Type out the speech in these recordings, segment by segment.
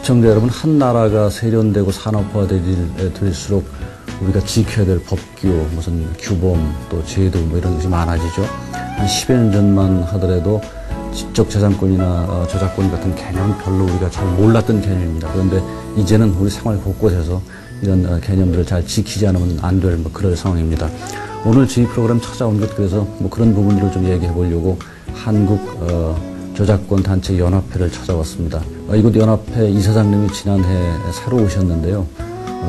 시청자 여러분, 한 나라가 세련되고 산업화될수록 우리가 지켜야 될 법규, 무슨 규범, 또 제도 뭐 이런 것이 많아지죠. 한 10여 년 전만 하더라도 지적재산권이나 저작권 같은 개념은 별로 우리가 잘 몰랐던 개념입니다. 그런데 이제는 우리 생활 곳곳에서 이런 개념들을 잘 지키지 않으면 안 될 그런 상황입니다. 오늘 저희 프로그램 찾아온 것, 그래서 그런 부분들을 좀 얘기해 보려고 한국 저작권 단체 연합회를 찾아왔습니다. 이곳 연합회 이사장님이 지난해 새로 오셨는데요.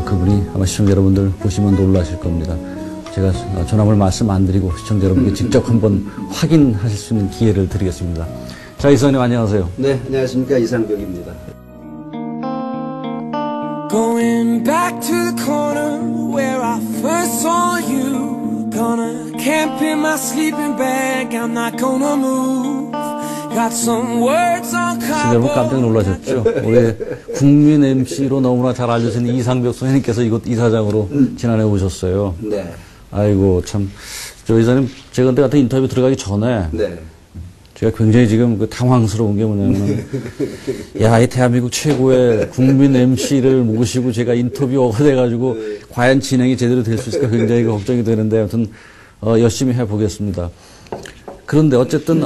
그분이 아마 시청자 여러분들 보시면 놀라실 겁니다. 제가 전화번호 말씀 안 드리고 시청자 여러분께 직접 한번 확인하실 수 있는 기회를 드리겠습니다. 자, 이사장님 안녕하세요. 네, 안녕하십니까. 이상벽입니다. Going back to the corner where I first saw you. Gonna camp in my sleeping bag. I'm not gonna move. Got some words on 시청자 여러분 깜짝 놀라셨죠? 올해 국민 MC로 너무나 잘 알려진 이상벽 선생님께서 이곳 이사장으로 지난해 오셨어요. 네. 아이고 참, 저 이사님 제가 그때 같은 인터뷰 들어가기 전에 네. 제가 굉장히 지금 당황스러운 게 뭐냐면, 야, 이 대한민국 최고의 국민 MC를 모시고 제가 인터뷰가 돼가지고 과연 진행이 제대로 될 수 있을까 굉장히 걱정이 되는데, 아무튼 열심히 해보겠습니다. 그런데 어쨌든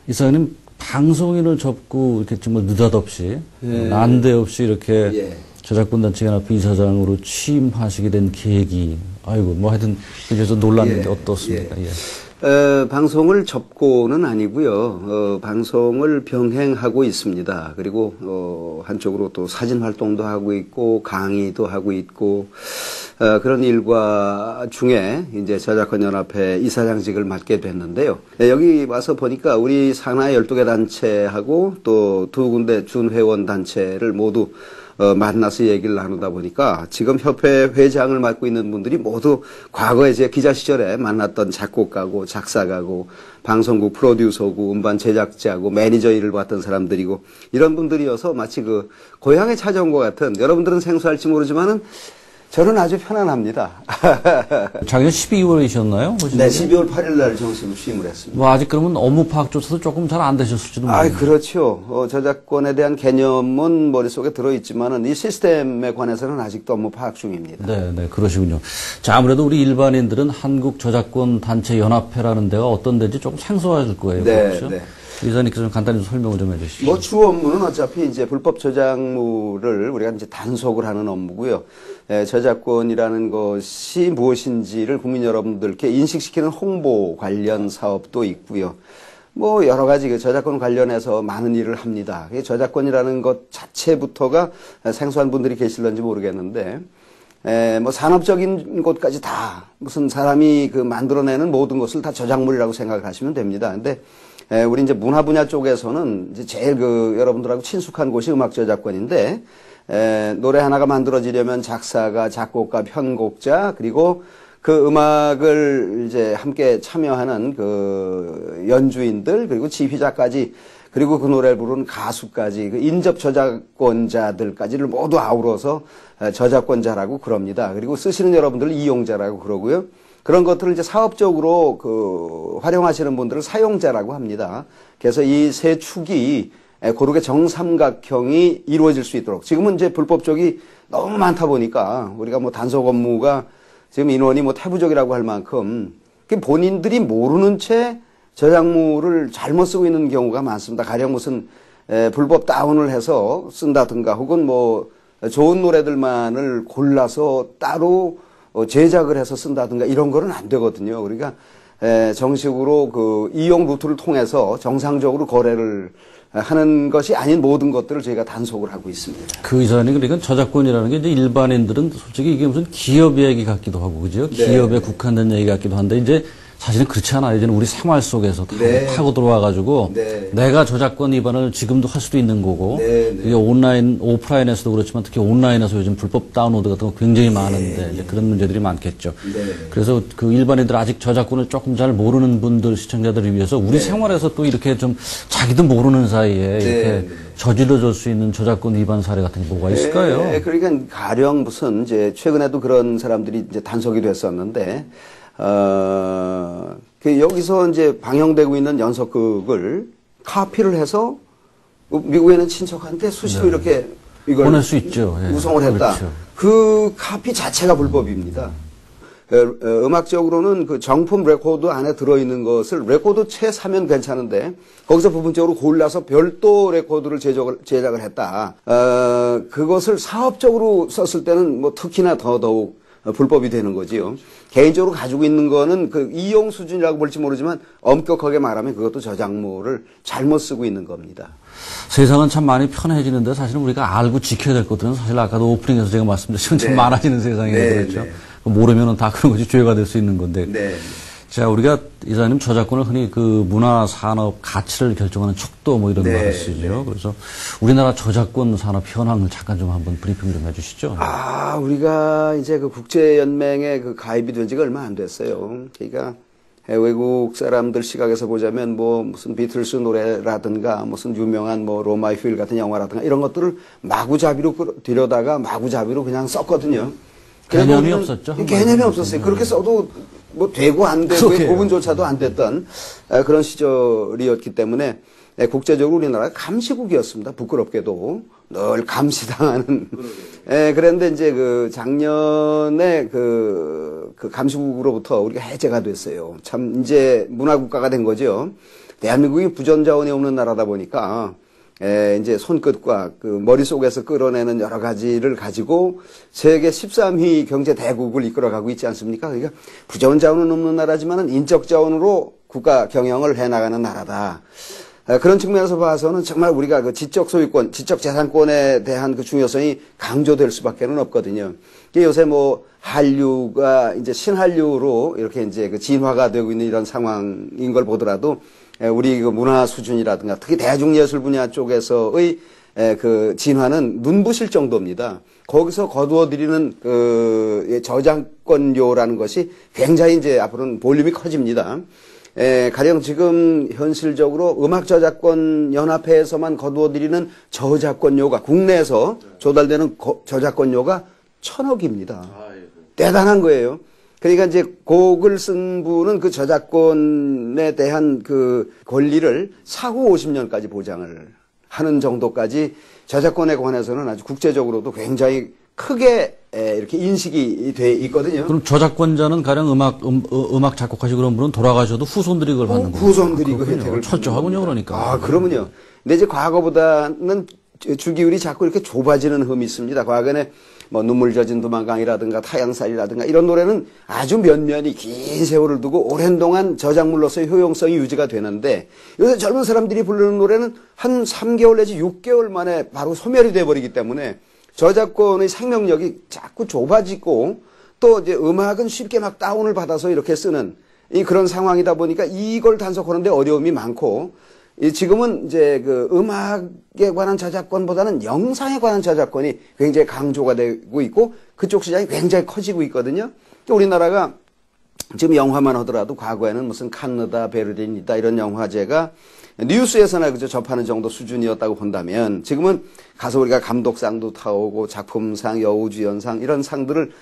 이사님 방송인을 접고 이렇게 정말 느닷없이 난데없이 이렇게 저작권 단체 연합회 이사장으로 취임하시게 된 계기, 아이고 뭐 하여튼 그래서 놀랐는데 어떻습니까? 방송을 접고는 아니고요. 방송을 병행하고 있습니다. 그리고 한쪽으로 또 사진 활동도 하고 있고 강의도 하고 있고 그런 일과 중에 이제 저작권연합회 이사장직을 맡게 됐는데요. 여기 와서 보니까 우리 산하 12개 단체하고 또 2군데 준회원 단체를 모두 만나서 얘기를 나누다 보니까 지금 협회 회장을 맡고 있는 분들이 모두 과거에 제 기자 시절에 만났던 작곡가고 작사가고 방송국 프로듀서고 음반 제작자고 매니저 일을 봤던 사람들이고 이런 분들이어서 마치 그 고향에 찾아온 것 같은, 여러분들은 생소할지 모르지만은 저는 아주 편안합니다. 작년 12월이셨나요? 네, 12월 8일 날 정식으로 취임을 했습니다. 뭐 아직 그러면 업무 파악조차도 조금 잘 안 되셨을지도 모르겠네요. 그렇죠. 저작권에 대한 개념은 머릿속에 들어있지만은 이 시스템에 관해서는 아직도 업무 파악 중입니다. 네, 그러시군요. 자, 아무래도 우리 일반인들은 한국 저작권 단체 연합회라는 데가 어떤 데인지 조금 생소하실 거예요. 그렇죠? 네. 이사님께서 좀 간단히 설명을 좀 해주시죠. 뭐 주 업무는 어차피 이제 불법 저작물을 우리가 이제 단속을 하는 업무고요. 저작권이라는 것이 무엇인지를 국민 여러분들께 인식시키는 홍보 관련 사업도 있고요. 뭐 여러 가지 그 저작권 관련해서 많은 일을 합니다. 저작권이라는 것 자체부터가 생소한 분들이 계실런지 모르겠는데, 뭐 산업적인 것까지 다 무슨 사람이 그 만들어내는 모든 것을 다 저작물이라고 생각을 하시면 됩니다. 근데 우리 이제 문화 분야 쪽에서는 이제 제일 그 여러분들하고 친숙한 곳이 음악 저작권인데, 노래 하나가 만들어지려면 작사가, 작곡가, 편곡자, 그리고 그 음악을 이제 함께 참여하는 그 연주인들, 그리고 지휘자까지, 그리고 그 노래를 부르는 가수까지, 그 인접 저작권자들까지를 모두 아우러서 저작권자라고 그럽니다. 그리고 쓰시는 여러분들을 이용자라고 그러고요. 그런 것들을 이제 사업적으로 그 활용하시는 분들을 사용자라고 합니다. 그래서 이 세 축이 고르게 정삼각형이 이루어질 수 있도록, 지금은 이제 불법 쪽이 너무 많다 보니까 우리가 뭐 단속 업무가 지금 인원이 뭐 태부적이라고 할 만큼 본인들이 모르는 채 저작물을 잘못 쓰고 있는 경우가 많습니다. 가령 무슨 불법 다운을 해서 쓴다든가, 혹은 뭐 좋은 노래들만을 골라서 따로 제작을 해서 쓴다든가, 이런 거는 안 되거든요. 그러니까 정식으로 그 이용 루트를 통해서 정상적으로 거래를 하는 것이 아닌 모든 것들을 저희가 단속을 하고 있습니다. 그 이사님, 그러니까 저작권이라는 게 이제 일반인들은 솔직히 이게 무슨 기업 얘기 같기도 하고, 그죠? 네. 기업에 국한된 얘기 같기도 한데, 이제 사실은 그렇지 않아요. 이제는 우리 생활 속에서 다 타고 들어와가지고 내가 저작권 위반을 지금도 할 수도 있는 거고, 이게 온라인, 오프라인에서도 그렇지만 특히 온라인에서 요즘 불법 다운로드 같은 거 굉장히 많은데 이제 그런 문제들이 많겠죠. 그래서 그 일반인들 아직 저작권을 조금 잘 모르는 분들, 시청자들을 위해서 우리 생활에서 또 이렇게 좀 자기도 모르는 사이에 이렇게 저질러질 수 있는 저작권 위반 사례 같은 게 뭐가 있을까요? 그러니까 가령 무슨 이제 최근에도 그런 사람들이 이제 단속이 됐었는데, 여기서 이제 방영되고 있는 연속극을 카피를 해서 미국에는 친척한테 수시로 이렇게 이걸 보낼 수 있죠. 예. 우송을 했다. 그렇죠. 그 카피 자체가 불법입니다. 음악적으로는 그 정품 레코드 안에 들어있는 것을 레코드채 사면 괜찮은데 거기서 부분적으로 골라서 별도 레코드를 제작을 했다. 그것을 사업적으로 썼을 때는 뭐 특히나 더더욱 불법이 되는 거지요. 개인적으로 가지고 있는 거는 그 이용 수준이라고 볼지 모르지만 엄격하게 말하면 그것도 저작물을 잘못 쓰고 있는 겁니다. 세상은 참 많이 편해지는데 사실은 우리가 알고 지켜야 될 것들은 사실 아까도 오프닝에서 제가 말씀드렸지만 참 많아지는 세상이라고 그랬죠. 모르면은 다 그런 것이 죄가 될 수 있는 건데. 자, 우리가 이사님 저작권을 흔히 그 문화 산업 가치를 결정하는 척도 뭐 이런 말을 쓰죠. 그래서 우리나라 저작권 산업 현황을 잠깐 좀 한번 브리핑 좀 해주시죠. 우리가 이제 그 국제연맹에 그 가입이 된 지가 얼마 안 됐어요. 그러니까 외국 사람들 시각에서 보자면 뭐 무슨 비틀스 노래라든가 무슨 유명한 뭐 로마의 휴일 같은 영화라든가 이런 것들을 마구잡이로 들여다가 마구잡이로 그냥 썼거든요. 개념이 없었죠. 개념이 없었어요. 그렇게 써도 뭐 되고 안 되고 부분조차도 안 됐던 그런 시절이었기 때문에 국제적으로 우리나라가 감시국이었습니다. 부끄럽게도 늘 감시당하는. 그런데 이제 그 작년에 그 감시국으로부터 우리가 해제가 됐어요. 참 이제 문화국가가 된 거죠. 대한민국이 부전자원이 없는 나라다 보니까 이제 손끝과 그 머릿속에서 끌어내는 여러 가지를 가지고 세계 13위 경제 대국을 이끌어가고 있지 않습니까? 그러니까 부전 자원은 없는 나라지만은 인적 자원으로 국가 경영을 해나가는 나라다. 그런 측면에서 봐서는 정말 우리가 그 지적 소유권, 지적 재산권에 대한 그 중요성이 강조될 수밖에는 없거든요. 요새 뭐 한류가 이제 신한류로 이렇게 이제 그 진화가 되고 있는 이런 상황인 걸 보더라도 우리 그 문화 수준이라든가 특히 대중예술 분야 쪽에서의 그 진화는 눈부실 정도입니다. 거기서 거두어들이는 그 저작권료라는 것이 굉장히 이제 앞으로는 볼륨이 커집니다. 가령 지금 현실적으로 음악저작권 연합회에서만 거두어들이는 저작권료가 국내에서 조달되는 저작권료가 1,000억입니다. 대단한 거예요. 그러니까 이제 곡을 쓴 분은 그 저작권에 대한 그 권리를 사후 50년까지 보장을 하는 정도까지 저작권에 관해서는 아주 국제적으로도 굉장히 크게 이렇게 인식이 돼 있거든요. 그럼 저작권자는 가령 음악 작곡하시고 그런 분은 돌아가셔도 후손들이 그걸 받는 거예요. 후손들이 그 혜택을 철저하군요, 그러니까. 그러면요. 근데 이제 과거보다는 주기율이 자꾸 이렇게 좁아지는 흠이 있습니다. 과거에는 뭐 눈물 젖은 두만강이라든가 타양살이라든가 이런 노래는 아주 면면이 긴 세월을 두고 오랜 동안 저작물로서의 효용성이 유지가 되는데 요새 젊은 사람들이 부르는 노래는 한 3개월 내지 6개월 만에 바로 소멸이 돼버리기 때문에 저작권의 생명력이 자꾸 좁아지고 또 이제 음악은 쉽게 막 다운을 받아서 이렇게 쓰는 그런 상황이다 보니까 이걸 단속하는데 어려움이 많고 지금은 이제 그 음악에 관한 저작권보다는 영상에 관한 저작권이 굉장히 강조가 되고 있고 그쪽 시장이 굉장히 커지고 있거든요. 우리나라가 지금 영화만 하더라도 과거에는 무슨 칸느다, 베를린이다 이런 영화제가 뉴스에서나 그저 접하는 정도 수준이었다고 본다면 지금은 가서 우리가 감독상도 타오고 작품상, 여우주연상 이런 상들을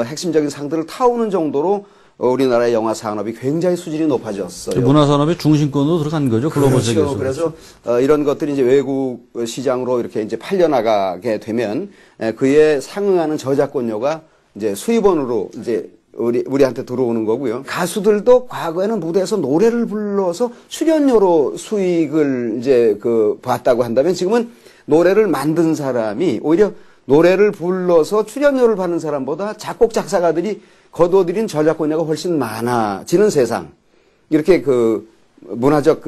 핵심적인 상들을 타오는 정도로 우리나라의 영화 산업이 굉장히 수준이 높아졌어요. 문화 산업의 중심권으로 들어간 거죠, 글로벌 세계에서. 그래서 이런 것들이 이제 외국 시장으로 이렇게 이제 팔려나가게 되면 그에 상응하는 저작권료가 이제 수입원으로 이제 우리한테 들어오는 거고요. 가수들도 과거에는 무대에서 노래를 불러서 출연료로 수익을 이제 봤다고 한다면 지금은 노래를 만든 사람이 오히려 노래를 불러서 출연료를 받는 사람보다 작곡 작사가들이 거둬들인 저작권료가 훨씬 많아지는 세상. 이렇게 문화적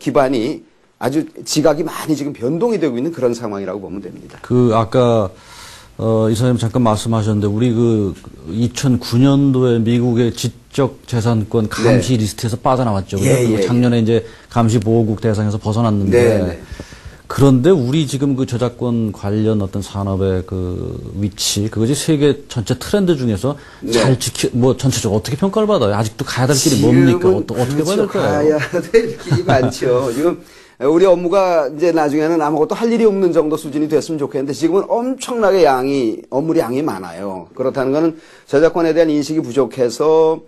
기반이 아주 지각이 많이 지금 변동이 되고 있는 그런 상황이라고 보면 됩니다. 아까 이사님 잠깐 말씀하셨는데 우리 2009년도에 미국의 지적 재산권 감시 리스트에서 빠져나왔죠. 작년에 이제 감시 보호국 대상에서 벗어났는데 그런데 우리 지금 그 저작권 관련 어떤 산업의 위치 그것이 세계 전체 트렌드 중에서 잘 전체적으로 어떻게 평가를 받아요? 아직도 가야 될 길이 뭡니까? 어떻게 봐야 될까요? 가야 될 길이 많죠. 지금 우리 업무가 이제 나중에는 아무것도 할 일이 없는 정도 수준이 됐으면 좋겠는데 지금은 엄청나게 업무 양이 많아요. 그렇다는 거는 저작권에 대한 인식이 부족해서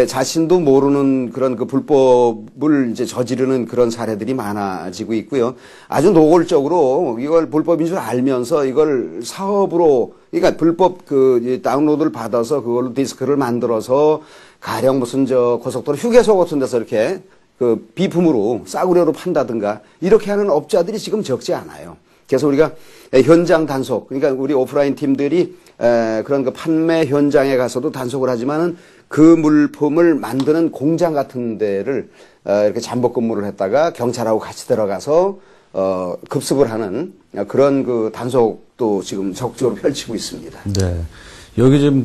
자신도 모르는 그런 그 불법을 이제 저지르는 그런 사례들이 많아지고 있고요. 아주 노골적으로 이걸 불법인 줄 알면서 이걸 사업으로, 그러니까 불법 그 다운로드를 받아서 그걸로 디스크를 만들어서 가령 무슨 고속도로 휴게소 같은 데서 이렇게 그 비품으로 싸구려로 판다든가 이렇게 하는 업자들이 지금 적지 않아요. 그래서 우리가 현장 단속, 그러니까 우리 오프라인 팀들이 그런 그 판매 현장에 가서도 단속을 하지만은 그 물품을 만드는 공장 같은 데를 이렇게 잠복 근무를 했다가 경찰하고 같이 들어가서 급습을 하는 그런 그 단속도 지금 적극적으로 펼치고 있습니다. 네. 여기 지금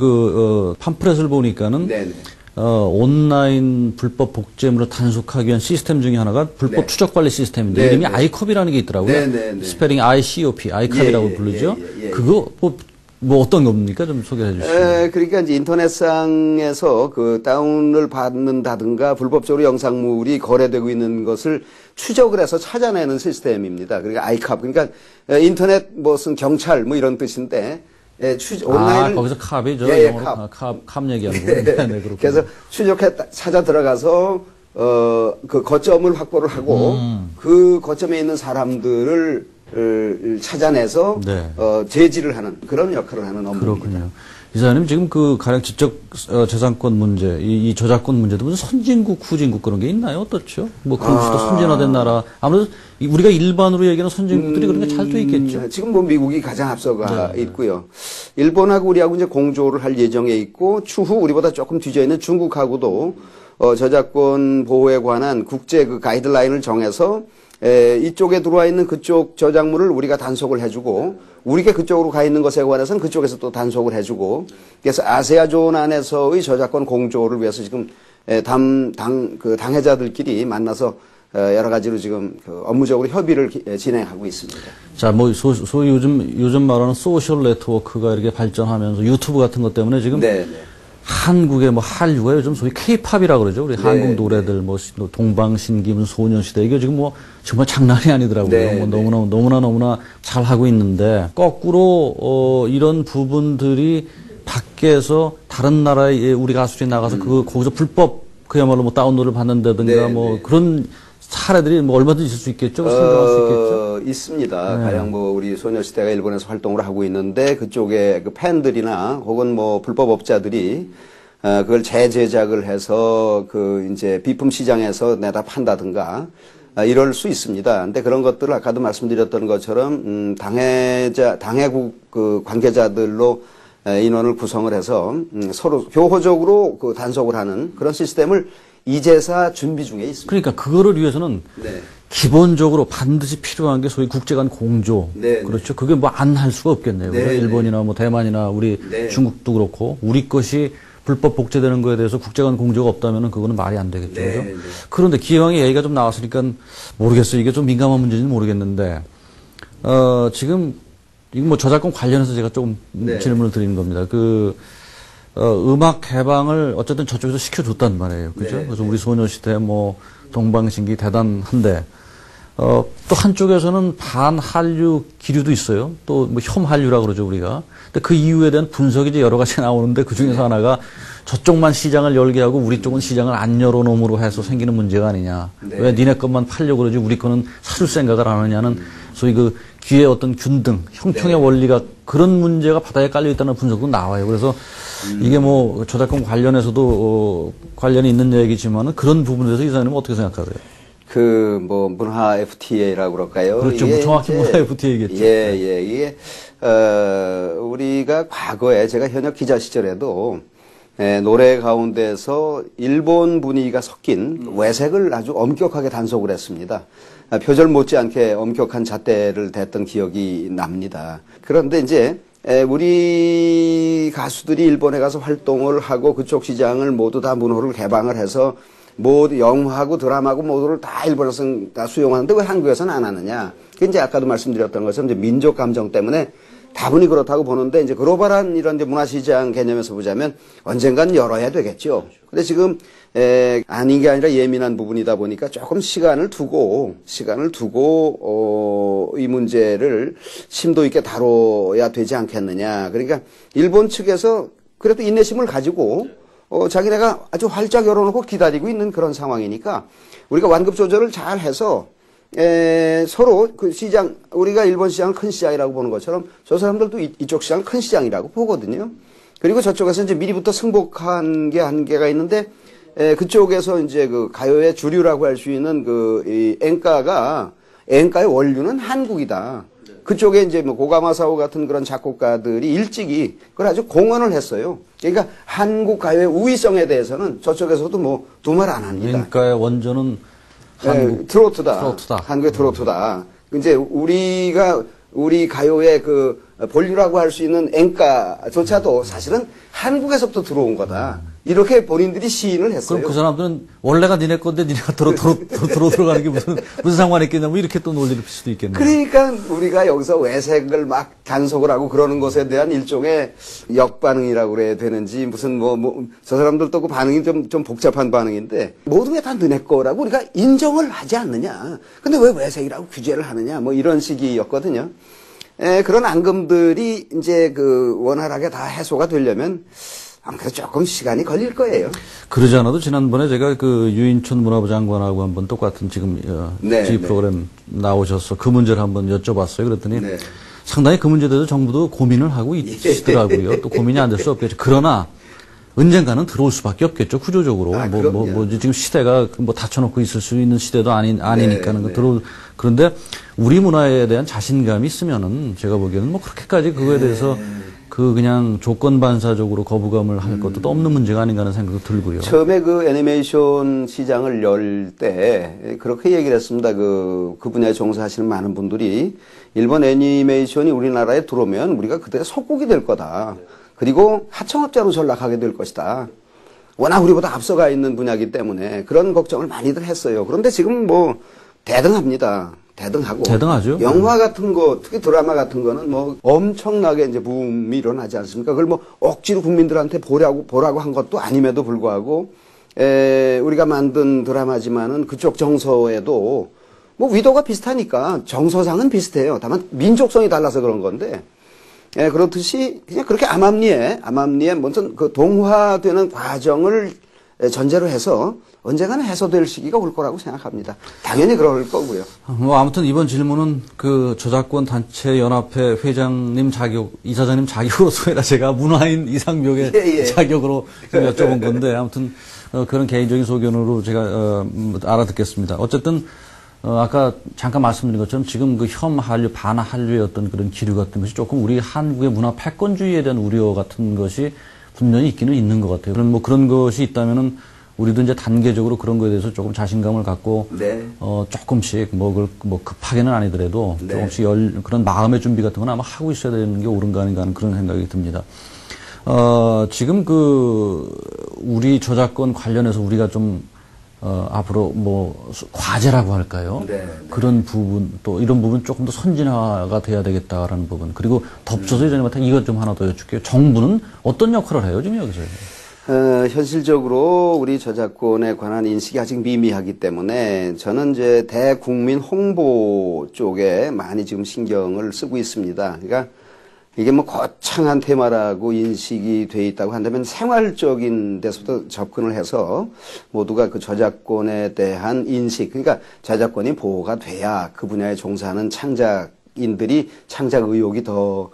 팜플렛을 보니까는 네네. 온라인 불법 복제물을 단속하기 위한 시스템 중에 하나가 불법 네. 추적 관리 시스템인데 네, 이름이 네. 아이컵이라는 게 있더라고요. 네, 네, 네. 스페링 ICOP, 아이컵이라고 예, 부르죠. 예. 그거 뭐 어떤 겁니까? 좀 소개해 주시죠. 그러니까 이제 인터넷상에서 그 다운을 받는다든가 불법적으로 영상물이 거래되고 있는 것을 추적을 해서 찾아내는 시스템입니다. 그러니까 아이캅, 그러니까 인터넷 무슨 경찰 뭐 이런 뜻인데 온라인을 거기서 캅이죠. 예, 영어로 캅 얘기하는 거예요. 네, 그렇군요. 그래서 추적해 찾아 들어가서 그 거점을 확보를 하고 그 거점에 있는 사람들을 찾아내서 네. 제지를 하는 그런 역할을 하는 업무입니다. 그렇군요. 이사님 지금 그 가령 지적 재산권 문제, 이 저작권 문제도 무슨 선진국, 후진국 그런 게 있나요? 어떻죠? 뭐 그것도 선진화된 나라. 아무래도 우리가 일반으로 얘기하는 선진국들이 그런 게 잘 돼 있겠죠. 지금 뭐 미국이 가장 앞서가 있고요. 일본하고 우리하고 이제 공조를 할 예정에 있고 추후 우리보다 조금 뒤져 있는 중국하고도 저작권 보호에 관한 국제 그 가이드라인을 정해서 이쪽에 들어와 있는 그쪽 저작물을 우리가 단속을 해주고 우리가 그쪽으로 가 있는 것에 관해서는 그쪽에서 또 단속을 해주고 그래서 아세아존 안에서의 저작권 공조를 위해서 지금 그 당회자들끼리 만나서 여러 가지로 지금 그 업무적으로 협의를 진행하고 있습니다. 자, 뭐 소위 요즘 말하는 소셜 네트워크가 이렇게 발전하면서 유튜브 같은 것 때문에 지금 네. 한국의 뭐 한류가 요즘 소위 케이팝이라고 그러죠. 우리 네, 한국 노래들 뭐 동방신기, 소녀시대 이게 지금 뭐 정말 장난이 아니더라고요. 네, 뭐 너무나 잘 하고 있는데 거꾸로 이런 부분들이 밖에서 다른 나라에 우리 가수들이 나가서 거기서 불법 그야말로 뭐 다운로드를 받는다든가 네, 뭐 네. 그런 사례들이 뭐 얼마든지 있을 수 있겠죠. 생각할 수 있겠죠. 있습니다. 가령 뭐 우리 소녀시대가 일본에서 활동을 하고 있는데 그쪽에 그 팬들이나 혹은 뭐 불법업자들이 그걸 재제작을 해서 그 이제 비품 시장에서 내다 판다든가 이럴 수 있습니다. 근데 그런 것들을 아까도 말씀드렸던 것처럼 당회국 그 관계자들로 인원을 구성을 해서 서로 교호적으로 그 단속을 하는 그런 시스템을 이제사 준비 중에 있습니다. 그러니까 그거를 위해서는 네. 기본적으로 반드시 필요한 게 소위 국제 간 공조. 네, 그렇죠. 그게 뭐 안 할 수가 없겠네요. 네, 네. 일본이나 뭐 대만이나 우리 네. 중국도 그렇고 우리 것이 불법 복제되는 거에 대해서 국제 간 공조가 없다면 그거는 말이 안 되겠죠. 네, 그죠? 네. 그런데 기왕에 얘기가 좀 나왔으니까 모르겠어요. 이게 좀 민감한 문제인지 모르겠는데 지금 이거 뭐 저작권 관련해서 제가 조금 네. 질문을 드리는 겁니다. 음악 개방을 어쨌든 저쪽에서 시켜줬단 말이에요. 그죠? 네, 그래서 우리 소녀시대, 뭐, 동방신기 대단한데, 또 한쪽에서는 반한류 기류도 있어요. 또 뭐 혐한류라고 그러죠, 우리가. 근데 그 이유에 대한 분석이 이제 여러 가지 나오는데 그 중에서 하나가 저쪽만 시장을 열게 하고 우리 쪽은 시장을 안 열어놓음으로 해서 생기는 문제가 아니냐. 네. 왜 니네 것만 팔려고 그러지 우리 거는 사줄 생각을 안 하냐는 소위 그 귀의 어떤 균등, 형평의 네. 원리가 그런 문제가 바닥에 깔려 있다는 분석도 나와요. 그래서 이게 뭐 저작권 관련해서도 관련이 있는 얘기지만은 그런 부분에 대해서 이사님은 어떻게 생각하세요? 그 뭐 문화 FTA라고 그럴까요? 그렇죠. 이게 정확히 이제 문화 FTA겠죠. 이게 우리가 과거에 제가 현역 기자 시절에도 노래 가운데서 일본 분위기가 섞인 외색을 아주 엄격하게 단속을 했습니다. 표절 못지않게 엄격한 잣대를 댔던 기억이 납니다. 그런데 이제 우리 가수들이 일본에 가서 활동을 하고 그쪽 시장을 모두 다 문호를 개방을 해서 모두 영화하고 드라마하고 모두를 다 일본에서 다 수용하는데 왜 한국에서는 안 하느냐. 그게 이제 아까도 말씀드렸던 것처럼 이제 민족 감정 때문에 다분히 그렇다고 보는데 이제 글로벌한 이런 이제 문화시장 개념에서 보자면 언젠간 열어야 되겠죠. 근데 지금 아닌 게 아니라 예민한 부분이다 보니까 조금 시간을 두고 이 문제를 심도 있게 다뤄야 되지 않겠느냐. 그러니까 일본 측에서 그래도 인내심을 가지고 자기네가 아주 활짝 열어놓고 기다리고 있는 그런 상황이니까 우리가 완급 조절을 잘 해서 서로 그 시장, 우리가 일본 시장을 큰 시장이라고 보는 것처럼 저 사람들도 이쪽 시장을 큰 시장이라고 보거든요. 그리고 저쪽에서 이제 미리부터 승복한 게 한계가 있는데, 그쪽에서 이제 그 가요의 주류라고 할 수 있는 이 엔가의 원류는 한국이다. 그쪽에 이제 뭐 고가마사오 같은 그런 작곡가들이 일찍이 그걸 아주 공언을 했어요. 그러니까 한국 가요의 우위성에 대해서는 저쪽에서도 뭐 두말 안 합니다. 엔가의 원조는 한국 트로트다. 한국의 트로트다. 이제 우리 가요의 그 본류라고 할 수 있는 엔가조차도 사실은 한국에서부터 들어온 거다. 이렇게 본인들이 시인을 했어요. 그럼 그 사람들은 원래가 니네 건데 니네가 들어가는 게 무슨 상관이 있겠냐, 뭐 이렇게 또 논리를 필 수도 있겠네요. 그러니까 우리가 여기서 외색을 막 단속을 하고 그러는 것에 대한 일종의 역반응이라고 그래야 되는지 무슨 저 사람들도 그 반응이 좀 복잡한 반응인데 모든 게 다 너네 거라고 우리가 인정을 하지 않느냐. 근데 왜 외색이라고 규제를 하느냐. 뭐 이런 식이었거든요. 그런 앙금들이 이제 그 원활하게 다 해소가 되려면 아무래도 조금 시간이 걸릴 거예요. 그러지 않아도 지난번에 제가 그 유인촌 문화부 장관하고 한번 똑같은 지금 TV 프로그램 나오셔서 그 문제를 한번 여쭤봤어요. 그랬더니 상당히 그 문제에 대해서 정부도 고민을 하고 있더라고요. 또 고민이 안 될 수 없겠죠. 그러나 언젠가는 들어올 수밖에 없겠죠. 구조적으로. 지금 시대가 뭐 닫혀놓고 있을 수 있는 시대도 아니니까는 그런데 우리 문화에 대한 자신감이 있으면은 제가 보기에는 뭐 그렇게까지 그거에 대해서 그냥 조건 반사적으로 거부감을 할 것도 또 없는 문제가 아닌가 하는 생각도 들고요. 처음에 그 애니메이션 시장을 열 때 그렇게 얘기를 했습니다. 그 분야에 종사하시는 많은 분들이 일본 애니메이션이 우리나라에 들어오면 우리가 그때 속국이 될 거다. 그리고 하청업자로 전락하게 될 것이다. 워낙 우리보다 앞서가 있는 분야이기 때문에 그런 걱정을 많이들 했어요. 그런데 지금 뭐 대등합니다. 대등하죠. 영화 같은 거, 특히 드라마 같은 거는 뭐 엄청나게 이제 붐이 일어나지 않습니까? 그걸 뭐 억지로 국민들한테 보라고 한 것도 아님에도 불구하고, 우리가 만든 드라마지만은 그쪽 정서에도 뭐 위도가 비슷하니까 정서상은 비슷해요. 다만 민족성이 달라서 그런 건데, 그렇듯이 그냥 그렇게 암암리에 무슨 그 동화되는 과정을 전제로 해서 언젠가는 해소될 시기가 올 거라고 생각합니다. 당연히 그럴 거고요. 뭐 아무튼 이번 질문은 그 저작권 단체 연합회 회장님 이사장님 자격으로서 아니라 제가 문화인 이상벽의 자격으로 여쭤본 건데 아무튼 그런 개인적인 소견으로 제가 알아듣겠습니다. 어쨌든 아까 잠깐 말씀드린 것처럼 지금 그 혐한류, 반한류의 어떤 그런 기류 같은 것이 조금 우리 한국의 문화 패권주의에 대한 우려 같은 것이 분명히 있기는 있는 것 같아요. 그럼 뭐 그런 것이 있다면은 우리도 이제 단계적으로 그런 거에 대해서 조금 자신감을 갖고 조금씩 뭐 급하게는 아니더라도 조금씩 그런 마음의 준비 같은 건 아마 하고 있어야 되는 게 옳은가 아닌가 하는 그런 생각이 듭니다. 지금 우리 저작권 관련해서 우리가 좀 앞으로 뭐 과제라고 할까요? 그런 부분 또 이런 부분 조금 더 선진화가 돼야 되겠다라는 부분. 그리고 덧붙여서 이전에 이것 좀 하나 더 여쭐게요. 정부는 어떤 역할을 해요, 지금 여기서? 현실적으로 우리 저작권에 관한 인식이 아직 미미하기 때문에 저는 이제 대국민 홍보 쪽에 많이 지금 신경을 쓰고 있습니다. 그러니까 이게 뭐 거창한 테마라고 인식이 돼 있다고 한다면 생활적인 데서도 접근을 해서 모두가 그 저작권에 대한 인식, 그러니까 저작권이 보호가 돼야 그 분야에 종사하는 창작인들이 창작 의욕이 더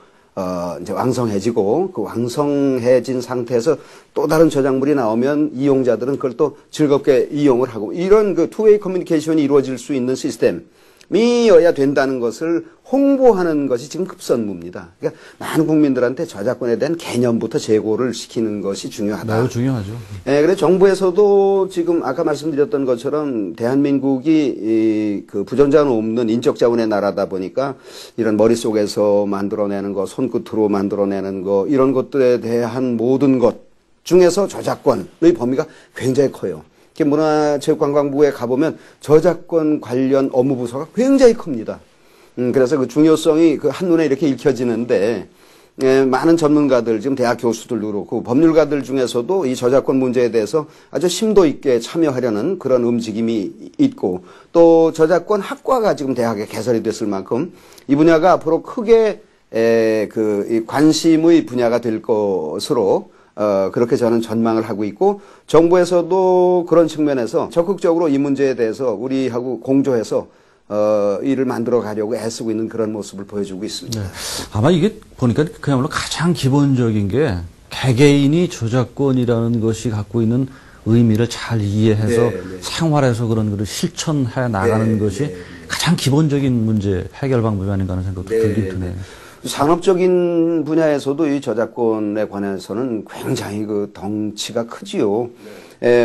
이제 왕성해지고 그 왕성해진 상태에서 또 다른 저작물이 나오면 이용자들은 그걸 또 즐겁게 이용을 하고 이런 그 투웨이 커뮤니케이션이 이루어질 수 있는 시스템이어야 된다는 것을 홍보하는 것이 지금 급선무입니다. 그러니까 많은 국민들한테 저작권에 대한 개념부터 제고를 시키는 것이 중요하다. 매우 중요하죠. 그래서 정부에서도 지금 아까 말씀드렸던 것처럼 대한민국이 그 부전자는 없는 인적 자원의 나라다 보니까 이런 머릿속에서 만들어내는 거, 손끝으로 만들어내는 거 이런 것들에 대한 모든 것 중에서 저작권의 범위가 굉장히 커요. 문화체육관광부에 가보면 저작권 관련 업무 부서가 굉장히 큽니다. 그래서 그 중요성이 그 한눈에 이렇게 읽혀지는데, 많은 전문가들, 지금 대학 교수들도 그렇고, 법률가들 중에서도 이 저작권 문제에 대해서 아주 심도 있게 참여하려는 그런 움직임이 있고, 또 저작권 학과가 지금 대학에 개설이 됐을 만큼 이 분야가 앞으로 크게 이 관심의 분야가 될 것으로 그렇게 저는 전망을 하고 있고 정부에서도 그런 측면에서 적극적으로 이 문제에 대해서 우리하고 공조해서 일을 만들어 가려고 애쓰고 있는 그런 모습을 보여주고 있습니다. 네. 아마 이게 보니까 그야말로 가장 기본적인 게 개개인이 저작권이라는 것이 갖고 있는 의미를 잘 이해해서 생활에서 그런 것을 실천해 나가는 것이 가장 기본적인 문제 해결 방법이 아닌가 하는 생각도 들긴 드네요. 산업적인 분야에서도 이 저작권에 관해서는 굉장히 그 덩치가 크지요.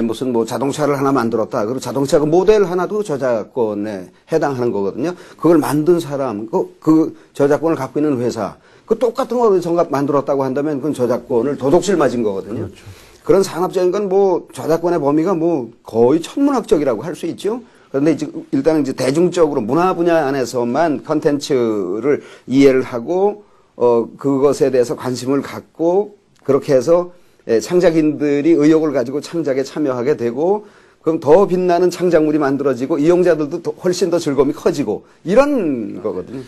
무슨 뭐 자동차를 하나 만들었다. 그리고 자동차 그 모델 하나도 저작권에 해당하는 거거든요. 그걸 만든 사람, 그 저작권을 갖고 있는 회사, 그 똑같은 걸 정답 만들었다고 한다면 그건 저작권을 도둑질 맞은 거거든요. 그렇죠. 그런 산업적인 건 뭐 저작권의 범위가 뭐 거의 천문학적이라고 할 수 있죠. 그런데 이제 일단은 이제 대중적으로 문화 분야 안에서만 컨텐츠를 이해를 하고 그것에 대해서 관심을 갖고 그렇게 해서 창작인들이 의욕을 가지고 창작에 참여하게 되고 그럼 더 빛나는 창작물이 만들어지고 이용자들도 훨씬 더 즐거움이 커지고 이런 거거든요.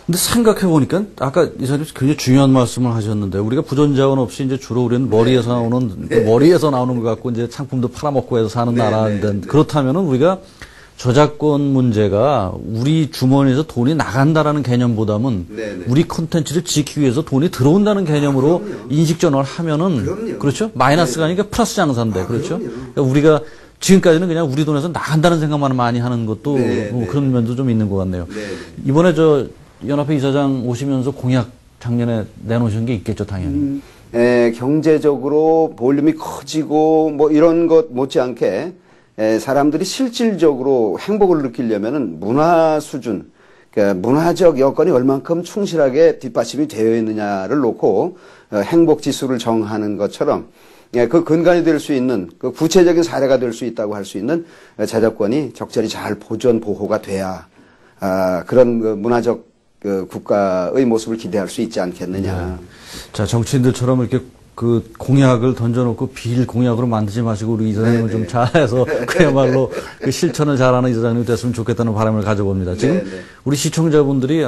근데 생각해 보니까 아까 이사님 굉장히 중요한 말씀을 하셨는데 우리가 부전자원 없이 이제 주로 우리는 머리에서 나오는 머리에서 나오는 것 갖고 이제 상품도 팔아먹고 해서 사는 나라인데 그렇다면은 우리가 저작권 문제가 우리 주머니에서 돈이 나간다라는 개념보다는 우리 콘텐츠를 지키기 위해서 돈이 들어온다는 개념으로 인식 전환을 하면은 그렇죠? 마이너스가 아니라 플러스 장사인데 그렇죠? 그러니까 우리가 지금까지는 그냥 우리 돈에서 나간다는 생각만 많이 하는 것도 뭐 그런 면도 좀 있는 것 같네요. 이번에 저 연합회 이사장 오시면서 공약 작년에 내놓으신 게 있겠죠, 당연히. 경제적으로 볼륨이 커지고 뭐 이런 것 못지않게 사람들이 실질적으로 행복을 느끼려면은 문화 수준, 그러니까 문화적 여건이 얼만큼 충실하게 뒷받침이 되어 있느냐를 놓고 행복 지수를 정하는 것처럼 그 근간이 될 수 있는 그 구체적인 사례가 될 수 있다고 할 수 있는 저작권이 적절히 잘 보존 보호가 돼야 그런 그 문화적 그 국가의 모습을 기대할 수 있지 않겠느냐. 자, 정치인들처럼 이렇게 그 공약을 던져놓고 비일 공약으로 만들지 마시고 우리 이사장님은 좀 잘해서 그야말로 그 실천을 잘하는 이사장님이 됐으면 좋겠다는 바람을 가져봅니다. 지금 우리 시청자분들이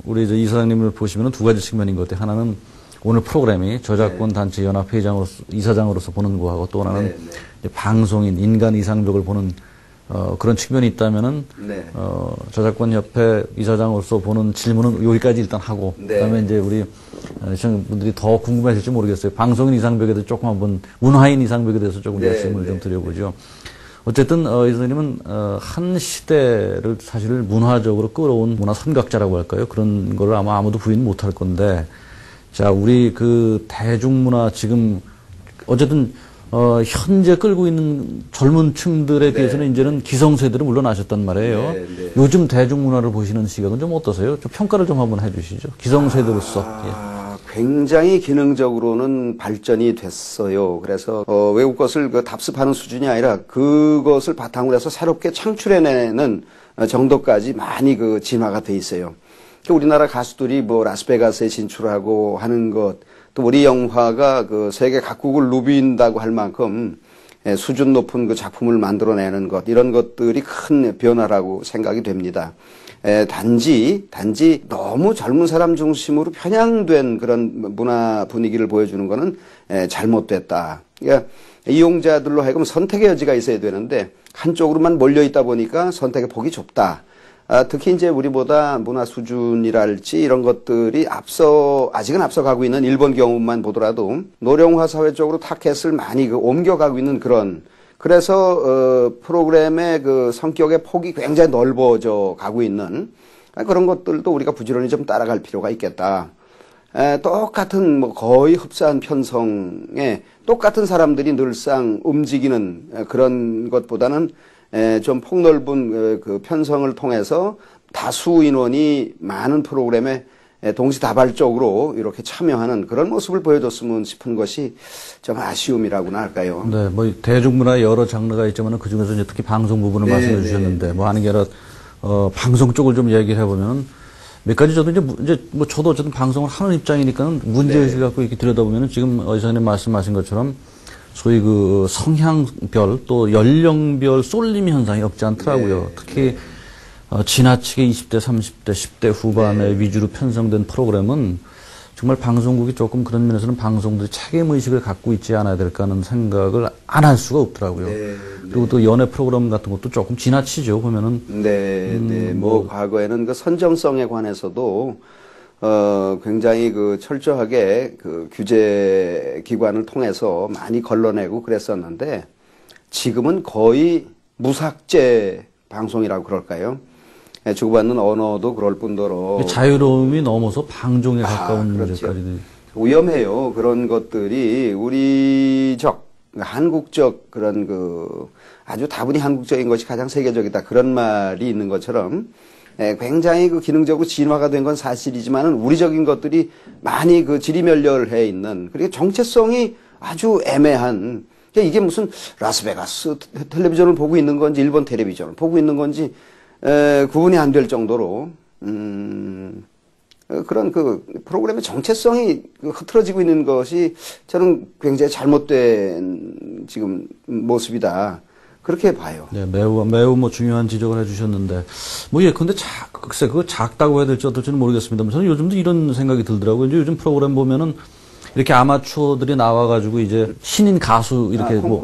우리 이제 이사장님을 보시면 두 가지 측면인 것 같아요. 하나는 오늘 프로그램이 저작권 단체 연합 회장으로서 이사장으로서 보는 거하고 또 하나는 이제 방송인 인간 이상벽을 보는 그런 측면이 있다면은 저작권 협회 이사장으로서 보는 질문은 여기까지 일단 하고 그다음에 이제 우리 시청자분들이 더 궁금하실지 모르겠어요. 방송인 이상벽에 대해서 조금 한번 문화인 이상벽에 대해서 조금 말씀을 좀 드려보죠. 어쨌든 이사장님은 한 시대를 사실 문화적으로 끌어온 문화 선각자라고 할까요? 그런 걸 아마 아무도 부인 못할 건데 자 우리 그 대중문화 지금 어쨌든 현재 끌고 있는 젊은 층들에 비해서는 이제는 기성세대로 물러나셨단 말이에요. 요즘 대중문화를 보시는 시각은 좀 어떠세요? 좀 평가를 좀 한번 해주시죠. 기성세대로서. 굉장히 기능적으로는 발전이 됐어요. 그래서 외국 것을 그 답습하는 수준이 아니라 그것을 바탕으로 해서 새롭게 창출해내는 정도까지 많이 그 진화가 돼 있어요. 우리나라 가수들이 뭐 라스베가스에 진출하고 하는 것, 또 우리 영화가 그 세계 각국을 누빈다고 할 만큼 수준 높은 그 작품을 만들어내는 것, 이런 것들이 큰 변화라고 생각이 됩니다. 단지 너무 젊은 사람 중심으로 편향된 그런 문화 분위기를 보여주는 거는 잘못됐다. 그러니까 이용자들로 하여금 선택의 여지가 있어야 되는데 한쪽으로만 몰려 있다 보니까 선택의 폭이 좁다. 특히 이제 우리보다 문화 수준이랄지 이런 것들이 아직은 앞서가고 있는 일본 경우만 보더라도 노령화 사회 쪽으로 타켓을 많이 옮겨가고 있는 그래서 프로그램의 그 성격의 폭이 굉장히 넓어져 가고 있는 그런 것들도 우리가 부지런히 좀 따라갈 필요가 있겠다. 똑같은 뭐 거의 흡사한 편성에 똑같은 사람들이 늘상 움직이는 그런 것보다는 좀 폭넓은 그 편성을 통해서 다수 인원이 많은 프로그램에 동시다발적으로 이렇게 참여하는 그런 모습을 보여줬으면 싶은 것이 좀 아쉬움이라고나 할까요? 네, 뭐 대중문화의 여러 장르가 있지만 그 중에서 이제 특히 방송 부분을 말씀해 주셨는데 뭐 하는 게 아니라 방송 쪽을 좀 얘기를 해보면 몇 가지 저도 이제 뭐 저도 어쨌든 방송을 하는 입장이니까는 문제의식을 갖고 이렇게 들여다보면은 지금 이사님 말씀하신 것처럼 소위 그 성향별 또 연령별 쏠림 현상이 없지 않더라고요. 특히 지나치게 20대, 30대, 10대 후반에 위주로 편성된 프로그램은 정말 방송국이 조금 그런 면에서는 방송들이 책임의식을 갖고 있지 않아야 될까 하는 생각을 안 할 수가 없더라고요. 네, 그리고 또 연애 프로그램 같은 것도 조금 지나치죠, 보면은. 네, 네. 뭐 과거에는 그 선정성에 관해서도 굉장히 그 철저하게 그 규제 기관을 통해서 많이 걸러내고 그랬었는데 지금은 거의 무삭제 방송이라고 그럴까요? 주고받는 언어도 그럴 뿐더러 자유로움이 넘어서 방종에 가까운 그렇죠. 문제까지. 위험해요. 그런 것들이 우리적, 한국적 그런 그 아주 다분히 한국적인 것이 가장 세계적이다. 그런 말이 있는 것처럼 굉장히 그 기능적으로 진화가 된 건 사실이지만은 우리적인 것들이 많이 그 지리멸렬해 있는 그리고 정체성이 아주 애매한 그러니까 이게 무슨 라스베가스 텔레비전을 보고 있는 건지 일본 텔레비전을 보고 있는 건지 구분이 안 될 정도로 그런 그 프로그램의 정체성이 흐트러지고 있는 것이 저는 굉장히 잘못된 지금 모습이다. 그렇게 봐요. 네, 매우 뭐 중요한 지적을 해주셨는데, 뭐 예, 근데 글쎄 그거 작다고 해야 될지 어떨지는 모르겠습니다만 저는 요즘도 이런 생각이 들더라고요. 이제 요즘 프로그램 보면은 이렇게 아마추어들이 나와가지고 이제 신인 가수 이렇게 뭐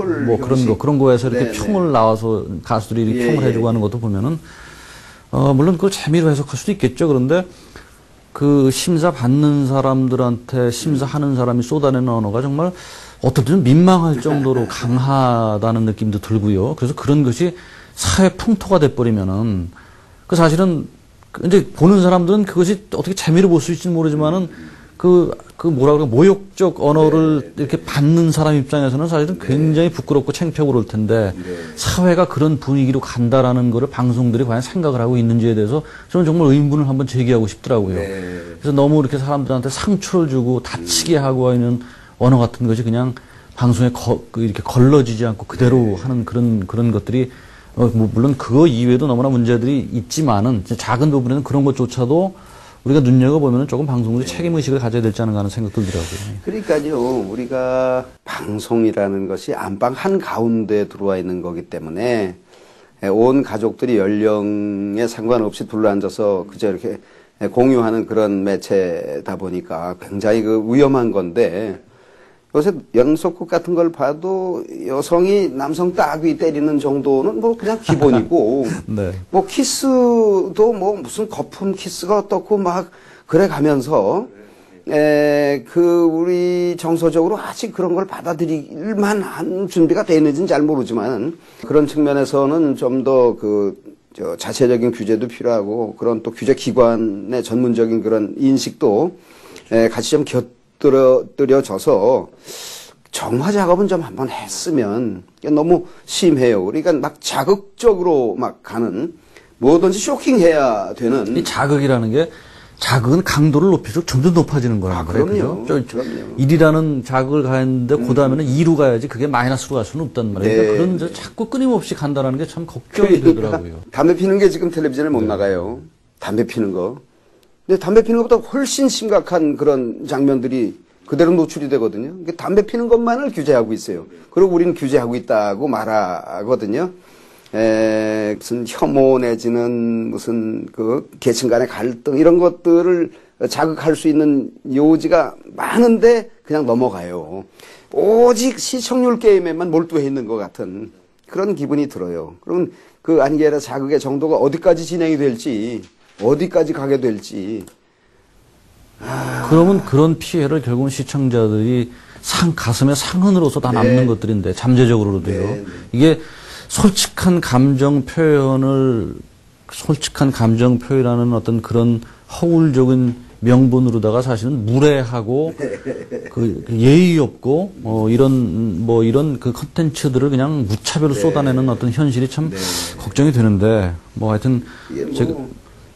그런 거에서 이렇게 네네. 평을 나와서 가수들이 이렇게 예, 평을 해주고 하는 것도 보면은 물론 그걸 재미로 해석할 수도 있겠죠. 그런데 그 심사 받는 사람들한테 심사하는 사람이 쏟아내는 언어가 정말 어떨 때는 민망할 정도로 강하다는 느낌도 들고요. 그래서 그런 것이 사회 풍토가 돼버리면은 그 사실은 이제 보는 사람들은 그것이 어떻게 재미로 볼 수 있을지는 모르지만은 그 뭐라 그래 모욕적 언어를 이렇게 받는 사람 입장에서는 사실은 굉장히 부끄럽고 창피하고 그럴 텐데 사회가 그런 분위기로 간다라는 거를 방송들이 과연 생각을 하고 있는지에 대해서 저는 정말 의문을 한번 제기하고 싶더라고요. 그래서 너무 이렇게 사람들한테 상처를 주고 다치게 하고 있는 언어 같은 것이 그냥 방송에 이렇게 걸러지지 않고 그대로 하는 그런 것들이 뭐 물론 그거 이외에도 너무나 문제들이 있지만은 작은 부분에는 그런 것조차도 우리가 눈여겨보면 조금 방송국이 책임의식을 가져야 되지 않은가 하는 생각도 들더라고요. 그러니까요, 우리가 방송이라는 것이 안방 한가운데 들어와 있는 거기 때문에 온 가족들이 연령에 상관없이 둘러앉아서 그저 이렇게 공유하는 그런 매체다 보니까 굉장히 그 위험한 건데 요새 연속극 같은 걸 봐도 여성이 남성 따귀 때리는 정도는 뭐 그냥 기본이고 네. 뭐 키스도 뭐 무슨 거품 키스가 어떻고 막 그래 가면서 우리 정서적으로 아직 그런 걸 받아들일 만한 준비가 되는지는 잘 모르지만 그런 측면에서는 좀 더 자체적인 규제도 필요하고 그런 또 규제 기관의 전문적인 그런 인식도 같이 좀 곁들여져서 정화 작업은 좀 한번 했으면 너무 심해요. 그러니까 막 자극적으로 막 가는 뭐든지 쇼킹해야 되는 이 자극이라는 게 자극은 강도를 높일수록 점점 높아지는 거라는 거예요. 그럼요. 그죠? 그럼요. 1이라는 자극을 가는데 그 다음에는 2로 가야지 그게 마이너스로 갈 수는 없단 말이에요. 네. 그러니까 그런 자꾸 끊임없이 간다는 게 참 걱정이 되더라고요. 담배 피는 게 지금 텔레비전에 못 나가요. 담배 피는 거. 근데 담배 피는 것보다 훨씬 심각한 그런 장면들이 그대로 노출이 되거든요. 그러니까 담배 피는 것만을 규제하고 있어요. 그리고 우리는 규제하고 있다고 말하거든요. 무슨 혐오 내지는 무슨 계층 간의 갈등 이런 것들을 자극할 수 있는 요지가 많은데 그냥 넘어가요. 오직 시청률 게임에만 몰두해 있는 것 같은 그런 기분이 들어요. 그러면 그 안개라 자극의 정도가 어디까지 진행이 될지, 어디까지 가게 될지. 그러면 그런 피해를 결국은 시청자들이 가슴에 상흔으로서 다 남는 것들인데, 잠재적으로도요. 이게 솔직한 감정 표현하는 어떤 그런 허울적인 명분으로다가 사실은 무례하고 예의 없고 이런 그 컨텐츠들을 그냥 무차별로 쏟아내는 어떤 현실이 참 걱정이 되는데 뭐 하여튼 제가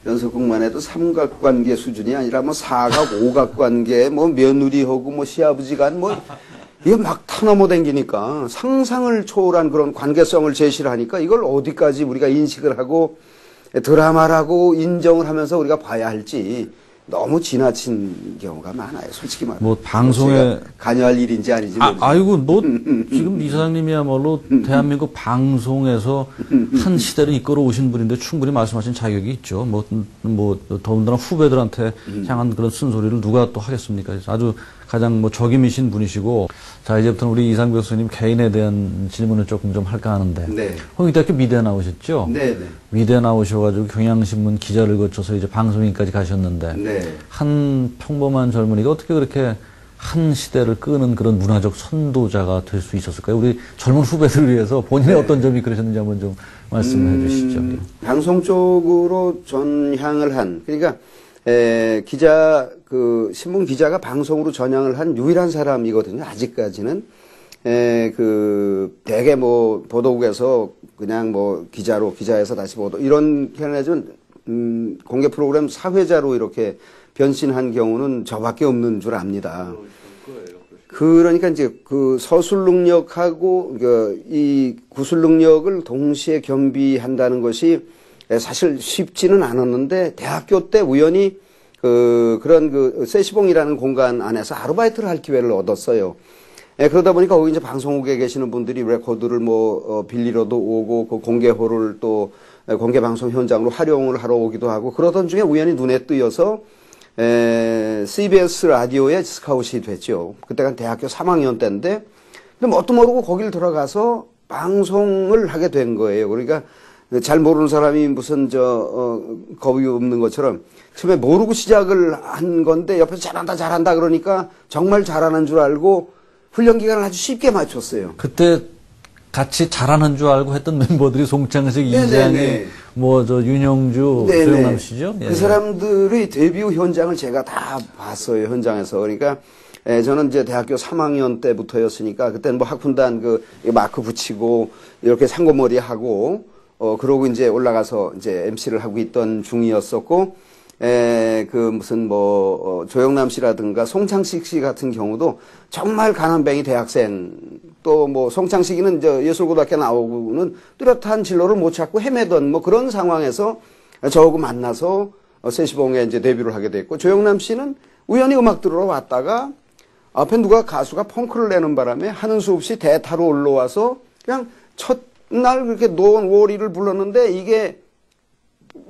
연속극만 해도 삼각관계 수준이 아니라 뭐 사각, 오각관계, 뭐 며느리하고 뭐 시아버지간 뭐 이게 막 타넘어 댕기니까 상상을 초월한 그런 관계성을 제시를 하니까 이걸 어디까지 우리가 인식을 하고 드라마라고 인정을 하면서 우리가 봐야 할지 너무 지나친 경우가 많아요. 솔직히 말하면. 뭐 방송에 제가 관여할 일인지 아닌지 모르겠어요. 아이고 뭐 지금 이사장님이야말로 대한민국 방송에서 한 시대를 이끌어 오신 분인데 충분히 말씀하신 자격이 있죠. 뭐 더군다나 후배들한테 향한 그런 쓴소리를 누가 또 하겠습니까? 그래서 아주 가장 뭐 적임이신 분이시고, 자 이제부터는 우리 이상배 교수님 개인에 대한 질문을 조금 좀 할까 하는데, 네. 홍익대학교 미대 나오셨죠? 네, 네. 미대 나오셔가지고 경향신문 기자를 거쳐서 이제 방송인까지 가셨는데, 네. 한 평범한 젊은이가 어떻게 그렇게 한 시대를 끄는 그런 문화적 선도자가 될 수 있었을까요? 우리 젊은 후배들을 위해서 본인의 어떤 점이 그러셨는지 한번 좀 말씀해 주시죠. 방송 쪽으로 전향을 한, 그러니까 신문 기자가 방송으로 전향을 한 유일한 사람이거든요. 아직까지는. 대개 뭐, 보도국에서 그냥 뭐, 기자에서 다시 보도, 이런 현에는, 공개 프로그램 사회자로 이렇게 변신한 경우는 저밖에 없는 줄 압니다. 그러니까 이제 그 서술 능력하고 이 구술 능력을 동시에 겸비한다는 것이 사실 쉽지는 않았는데, 대학교 때 우연히 그런 세시봉이라는 공간 안에서 아르바이트를 할 기회를 얻었어요. 그러다 보니까 거기 이제 방송국에 계시는 분들이 레코드를 빌리러도 오고, 그 공개호를 또 공개 방송 현장으로 활용을 하러 오기도 하고, 그러던 중에 우연히 눈에 띄어서 CBS 라디오에 스카웃이 됐죠. 그때가 대학교 3학년 때인데, 근데 뭣도 모르고 거기를 들어가서 방송을 하게 된 거예요. 그러니까 잘 모르는 사람이 무슨 겁이 없는 것처럼 처음에 모르고 시작을 한 건데 옆에서 잘한다 그러니까 정말 잘하는 줄 알고 훈련 기간을 아주 쉽게 맞췄어요. 그때 같이 잘하는 줄 알고 했던 멤버들이 송창식, 이장희, 윤영주, 조영남 씨죠? 그 사람들의 데뷔 현장을 제가 다 봤어요, 현장에서. 그러니까, 저는 이제 대학교 3학년 때부터였으니까, 그때는 뭐 학군단 마크 붙이고, 이렇게 상고머리 하고, 그러고 이제 올라가서 이제 MC를 하고 있던 중이었었고, 조영남 씨라든가 송창식 씨 같은 경우도 정말 가난뱅이 대학생, 또 송창식이는 예술고등학교 나오고는 뚜렷한 진로를 못 찾고 헤매던 그런 상황에서 저하고 만나서 세시봉에 이제 데뷔를 하게 됐고, 조영남 씨는 우연히 음악 들으러 왔다가 앞에 누가 가수가 펑크를 내는 바람에 하는 수 없이 대타로 올라와서 그냥 첫날 그렇게 노원 워리를 불렀는데 이게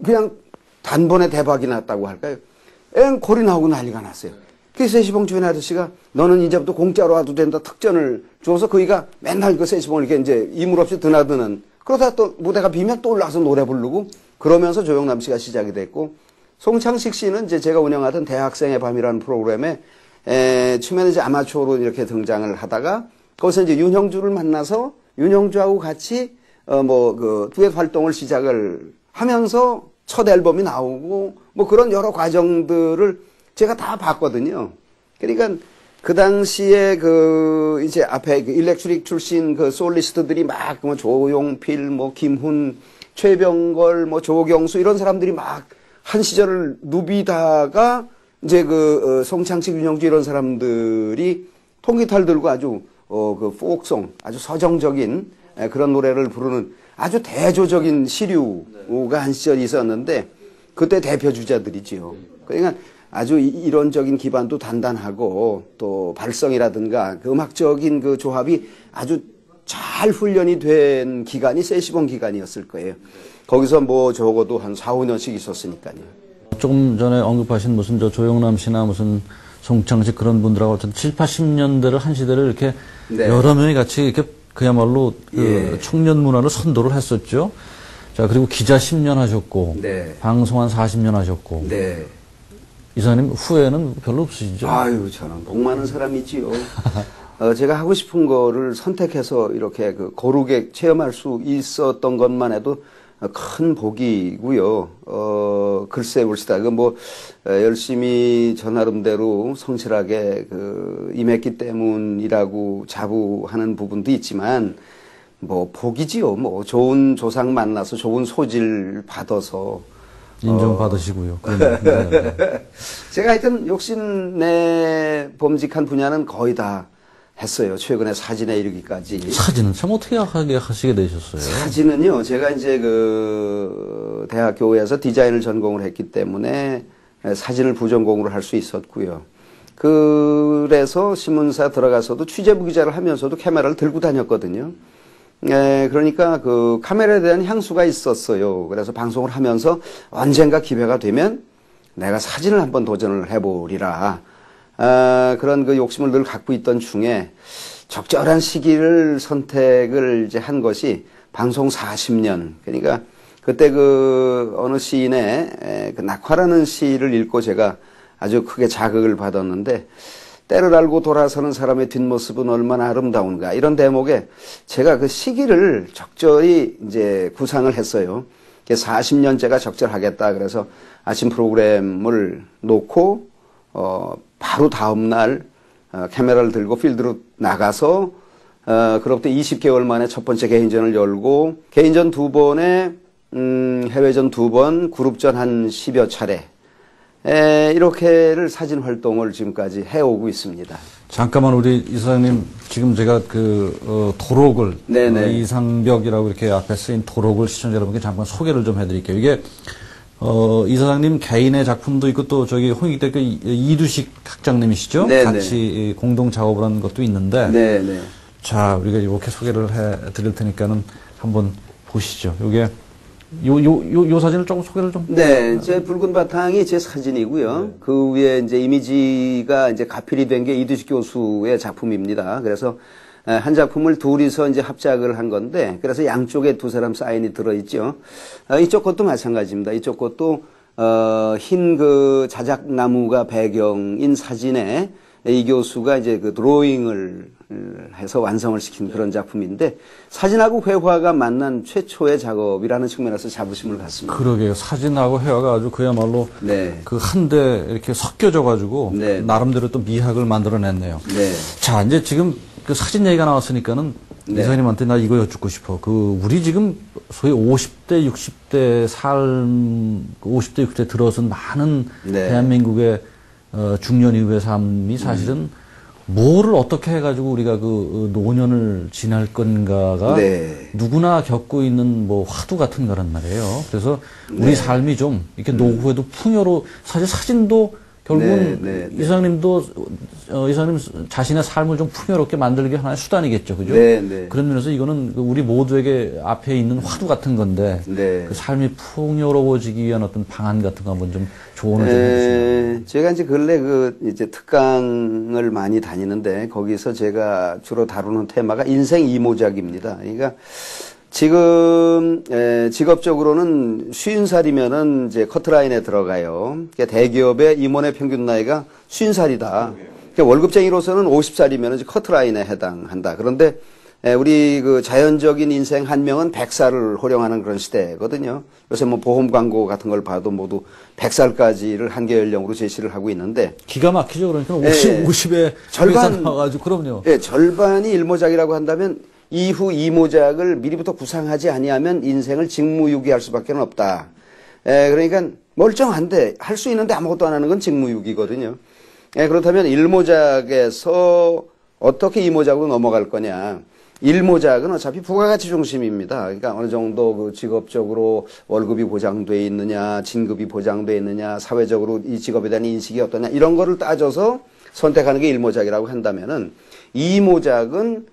그냥 단번에 대박이 났다고 할까요? 앵콜이 나오고 난리가 났어요. 그래서 세시봉 주인 아저씨가 너는 이제부터 공짜로 와도 된다 특전을 줘서 그이가 맨날 그 세시봉을 이렇게 이제 이물 없이 드나드는, 그러다 또 무대가 비면 또 올라가서 노래 부르고, 그러면서 조영남 씨가 시작이 됐고, 송창식 씨는 이제 제가 운영하던 대학생의 밤이라는 프로그램에 처음에는 이제 아마추어로 이렇게 등장을 하다가 거기서 이제 윤형주를 만나서 윤형주하고 같이 듀엣 활동을 시작을 하면서 첫 앨범이 나오고 그런 여러 과정들을 제가 다 봤거든요. 그러니까 그 당시에 이제 앞에 일렉트릭 출신 솔리스트들이 막 조용필, 김훈, 최병걸, 조경수 이런 사람들이 막 한 시절을 누비다가 이제 송창식, 윤영주 이런 사람들이 통기타를 들고 아주 포크송, 아주 서정적인 그런 노래를 부르는 아주 대조적인 시류가 한 시절이 있었는데, 그때 대표 주자들이지요. 그러니까 아주 이론적인 기반도 단단하고 또 발성이라든가 음악적인 조합이 아주 잘 훈련이 된 기간이 세시봉 기간이었을 거예요. 거기서 적어도 한 4, 5년씩 있었으니까요. 조금 전에 언급하신 조영남 씨나 송창식 그런 분들하고 7, 80년대를 한 시대를 이렇게 여러 명이 같이 이렇게 그야말로 청년 문화를 선도를 했었죠. 자, 그리고 기자 10년 하셨고, 방송 한 40년 하셨고, 이사님 후회는 별로 없으시죠? 아유, 저는 복 많은 사람이지요. 제가 하고 싶은 거를 선택해서 이렇게 고르게 체험할 수 있었던 것만 해도 큰 복이고요. 글쎄 봅시다. 열심히 저 나름대로 성실하게 임했기 때문이라고 자부하는 부분도 있지만, 복이지요. 좋은 조상 만나서 좋은 소질 받아서. 인정받으시고요. 제가 하여튼 욕심내 범직한 분야는 거의 다 했어요. 최근에 사진에 이르기까지. 사진은 참 어떻게 하시게 되셨어요? 사진은요, 제가 이제 대학교에서 디자인을 전공을 했기 때문에 사진을 부전공으로 할 수 있었고요. 그래서 신문사 들어가서도 취재부 기자를 하면서도 카메라를 들고 다녔거든요. 그러니까 그 카메라에 대한 향수가 있었어요. 그래서 방송을 하면서 언젠가 기회가 되면 내가 사진을 한번 도전을 해보리라. 그런 그 욕심을 늘 갖고 있던 중에 적절한 시기를 선택을 이제 한 것이 방송 40년. 그러니까 그때 그 어느 시인의 그 낙화라는 시를 읽고 제가 아주 크게 자극을 받았는데, 때를 알고 돌아서는 사람의 뒷모습은 얼마나 아름다운가, 이런 대목에 제가 그 시기를 적절히 이제 구상을 했어요. 40년째가 적절하겠다. 그래서 아침 프로그램을 놓고 바로 다음 날 카메라를 들고 필드로 나가서 그로부터 20개월 만에 첫 번째 개인전을 열고, 개인전 2번에 해외전 2번, 그룹전 한 10여 차례, 이렇게를 사진 활동을 지금까지 해오고 있습니다. 잠깐만 우리 이사장님, 지금 제가 그 도록을 이상벽이라고 이렇게 앞에 쓰인 도록을 시청자 여러분께 잠깐 소개를 좀 해드릴게요. 이게 이사장님 개인의 작품도 있고 또 저기 홍익대 그 이두식 학장님이시죠? 네네. 같이 공동 작업을 한 것도 있는데, 네네. 자 우리가 이렇게 소개를 해드릴 테니까는 한번 보시죠. 이게 요 사진을 조금 소개를 좀. 네, 제 붉은 바탕이 제 사진이고요. 그 위에 이제 이미지가 이제 가필이 된 게 이두식 교수의 작품입니다. 그래서 한 작품을 둘이서 이제 합작을 한 건데, 그래서 양쪽에 두 사람 사인이 들어있죠. 이쪽 것도 마찬가지입니다. 이쪽 것도 흰 그 자작나무가 배경인 사진에 이 교수가 이제 그 드로잉을 해서 완성을 시킨 그런 작품인데, 사진하고 회화가 만난 최초의 작업이라는 측면에서 자부심을 갖습니다. 그러게요. 사진하고 회화가 아주 그야말로 네. 그 한데 이렇게 섞여져 가지고 네. 나름대로 또 미학을 만들어냈네요. 네. 자, 이제 지금 그 사진 얘기가 나왔으니까는 네. 이사님한테 나 이거 여쭙고 싶어. 그 우리 지금 소위 50대, 60대 삶, 50대, 60대 들어선 많은 네. 대한민국의 중년 이후의 삶이 사실은 뭐를 어떻게 해가지고 우리가 그 노년을 지날 건가가 네. 누구나 겪고 있는 뭐 화두 같은 거란 말이에요. 그래서 우리 삶이 좀 이렇게 노후에도 풍요로, 사실 사진도 결국은 네, 네, 네. 이사장님도 이사장님 자신의 삶을 좀 풍요롭게 만들기 하나의 수단이겠죠, 그죠? 네, 네. 그런 면에서 이거는 우리 모두에게 앞에 있는 화두 같은 건데, 네. 그 삶이 풍요로워지기 위한 어떤 방안 같은 거 한번 좀 조언을 좀 해주시면. 제가 이제 근래 그 이제 특강을 많이 다니는데, 거기서 제가 주로 다루는 테마가 인생 이모작입니다. 그러니까 지금 직업적으로는 50살이면은 이제 커트라인에 들어가요. 그러니까 대기업의 임원의 평균 나이가 50살이다. 그러니까 월급쟁이로서는 50살이면 이제 커트라인에 해당한다. 그런데 우리 그 자연적인 인생 한 명은 100살을 호령하는 그런 시대거든요. 요새 뭐 보험 광고 같은 걸 봐도 모두 100살까지를 한계 연령으로 제시를 하고 있는데, 기가 막히죠. 그러니까 50에 절반 나와가지고 그럼요. 예, 절반이 일모작이라고 한다면 이후 이모작을 미리부터 구상하지 아니하면 인생을 직무유기할 수밖에 없다. 그러니까 멀쩡한데 할 수 있는데 아무것도 안 하는 건 직무유기거든요. 그렇다면 일모작에서 어떻게 이모작으로 넘어갈 거냐. 일모작은 어차피 부가가치 중심입니다. 그러니까 어느 정도 그 직업적으로 월급이 보장돼 있느냐, 진급이 보장돼 있느냐, 사회적으로 이 직업에 대한 인식이 어떠냐, 이런 거를 따져서 선택하는 게 일모작이라고 한다면은, 이모작은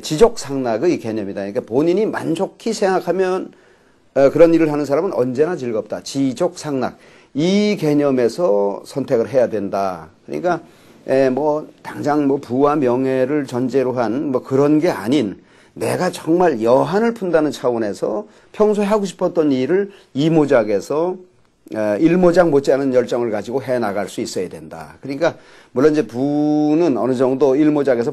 지족상락의 개념이다. 그러니까 본인이 만족히 생각하면 그런 일을 하는 사람은 언제나 즐겁다. 지족상락. 이 개념에서 선택을 해야 된다. 그러니까 뭐 당장 뭐 부와 명예를 전제로 한 뭐 그런 게 아닌, 내가 정말 여한을 푼다는 차원에서 평소에 하고 싶었던 일을 이모작에서 일모작 못지않은 열정을 가지고 해 나갈 수 있어야 된다. 그러니까 물론 이제 부는 어느 정도 일모작에서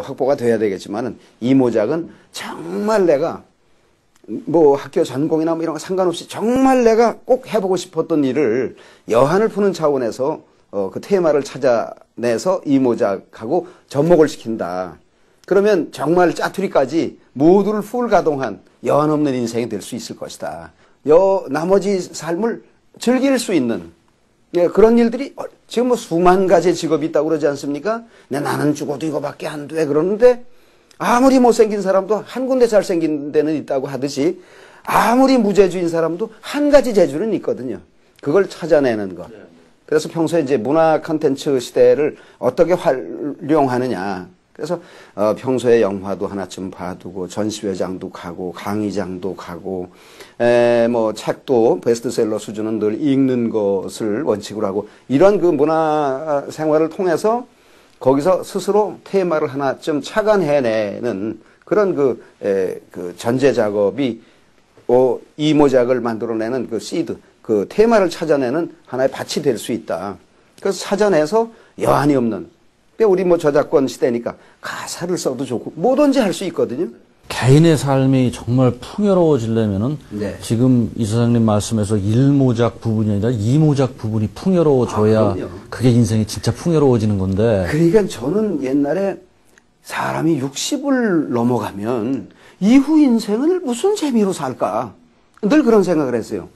확보가 돼야 되겠지만은, 이모작은 정말 내가 뭐 학교 전공이나 뭐 이런 거 상관없이 정말 내가 꼭 해보고 싶었던 일을 여한을 푸는 차원에서 그 테마를 찾아내서 이모작하고 접목을 시킨다. 그러면 정말 짜투리까지 모두를 풀가동한 여한 없는 인생이 될 수 있을 것이다. 나머지 삶을 즐길 수 있는 그런 일들이 지금 뭐 수만 가지의 직업이 있다고 그러지 않습니까? 나는 죽어도 이거밖에 안 돼. 그러는데 아무리 못생긴 사람도 한 군데 잘생긴 데는 있다고 하듯이, 아무리 무재주인 사람도 한 가지 재주는 있거든요. 그걸 찾아내는 것. 그래서 평소에 이제 문화 콘텐츠 시대를 어떻게 활용하느냐. 그래서 평소에 영화도 하나쯤 봐두고 전시회장도 가고 강의장도 가고 뭐 책도 베스트셀러 수준은 늘 읽는 것을 원칙으로 하고 이런 그 문화 생활을 통해서 거기서 스스로 테마를 하나쯤 착안해내는 그런 그 전제 작업이 이모작을 만들어내는 그 시드, 그 테마를 찾아내는 하나의 밭이 될 수 있다. 그래서 찾아내서 여한이 없는. 우리 뭐 저작권 시대니까 가사를 써도 좋고 뭐든지 할 수 있거든요. 개인의 삶이 정말 풍요로워지려면은 네. 지금 이 사장님 말씀에서 1모작 부분이 아니라 2모작 부분이 풍요로워져야 그럼요. 그게 인생이 진짜 풍요로워지는 건데. 그러니까 저는 옛날에 사람이 60을 넘어가면 이후 인생을 무슨 재미로 살까? 늘 그런 생각을 했어요.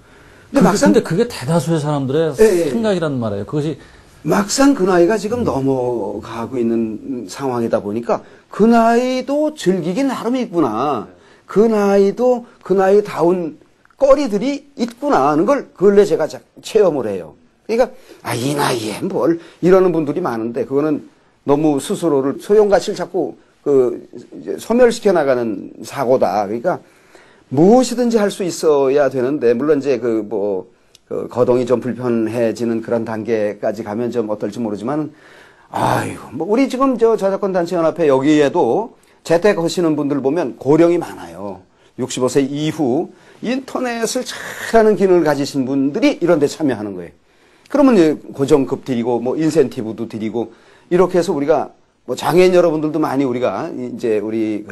근데 그게 대다수의 사람들의 예. 생각이란 말이에요. 그것이 막상 그 나이가 지금 넘어가고 있는 상황이다 보니까 그 나이도 즐기긴 나름이 있구나. 그 나이도 그 나이다운 거리들이 있구나 하는 걸 근래 제가 체험을 해요. 그러니까 이 나이에 뭘 이러는 분들이 많은데 그거는 너무 스스로를 소용가치를 자꾸 소멸시켜 나가는 사고다. 그러니까 무엇이든지 할 수 있어야 되는데 물론 이제 거동이 좀 불편해지는 그런 단계까지 가면 좀 어떨지 모르지만, 뭐, 우리 지금 저작권단체연합회 여기에도 재택하시는 분들 보면 고령이 많아요. 65세 이후 인터넷을 잘하는 기능을 가지신 분들이 이런 데 참여하는 거예요. 그러면 이제 고정급 드리고, 뭐, 인센티브도 드리고, 이렇게 해서 우리가, 뭐, 장애인 여러분들도 많이 우리가, 이제 우리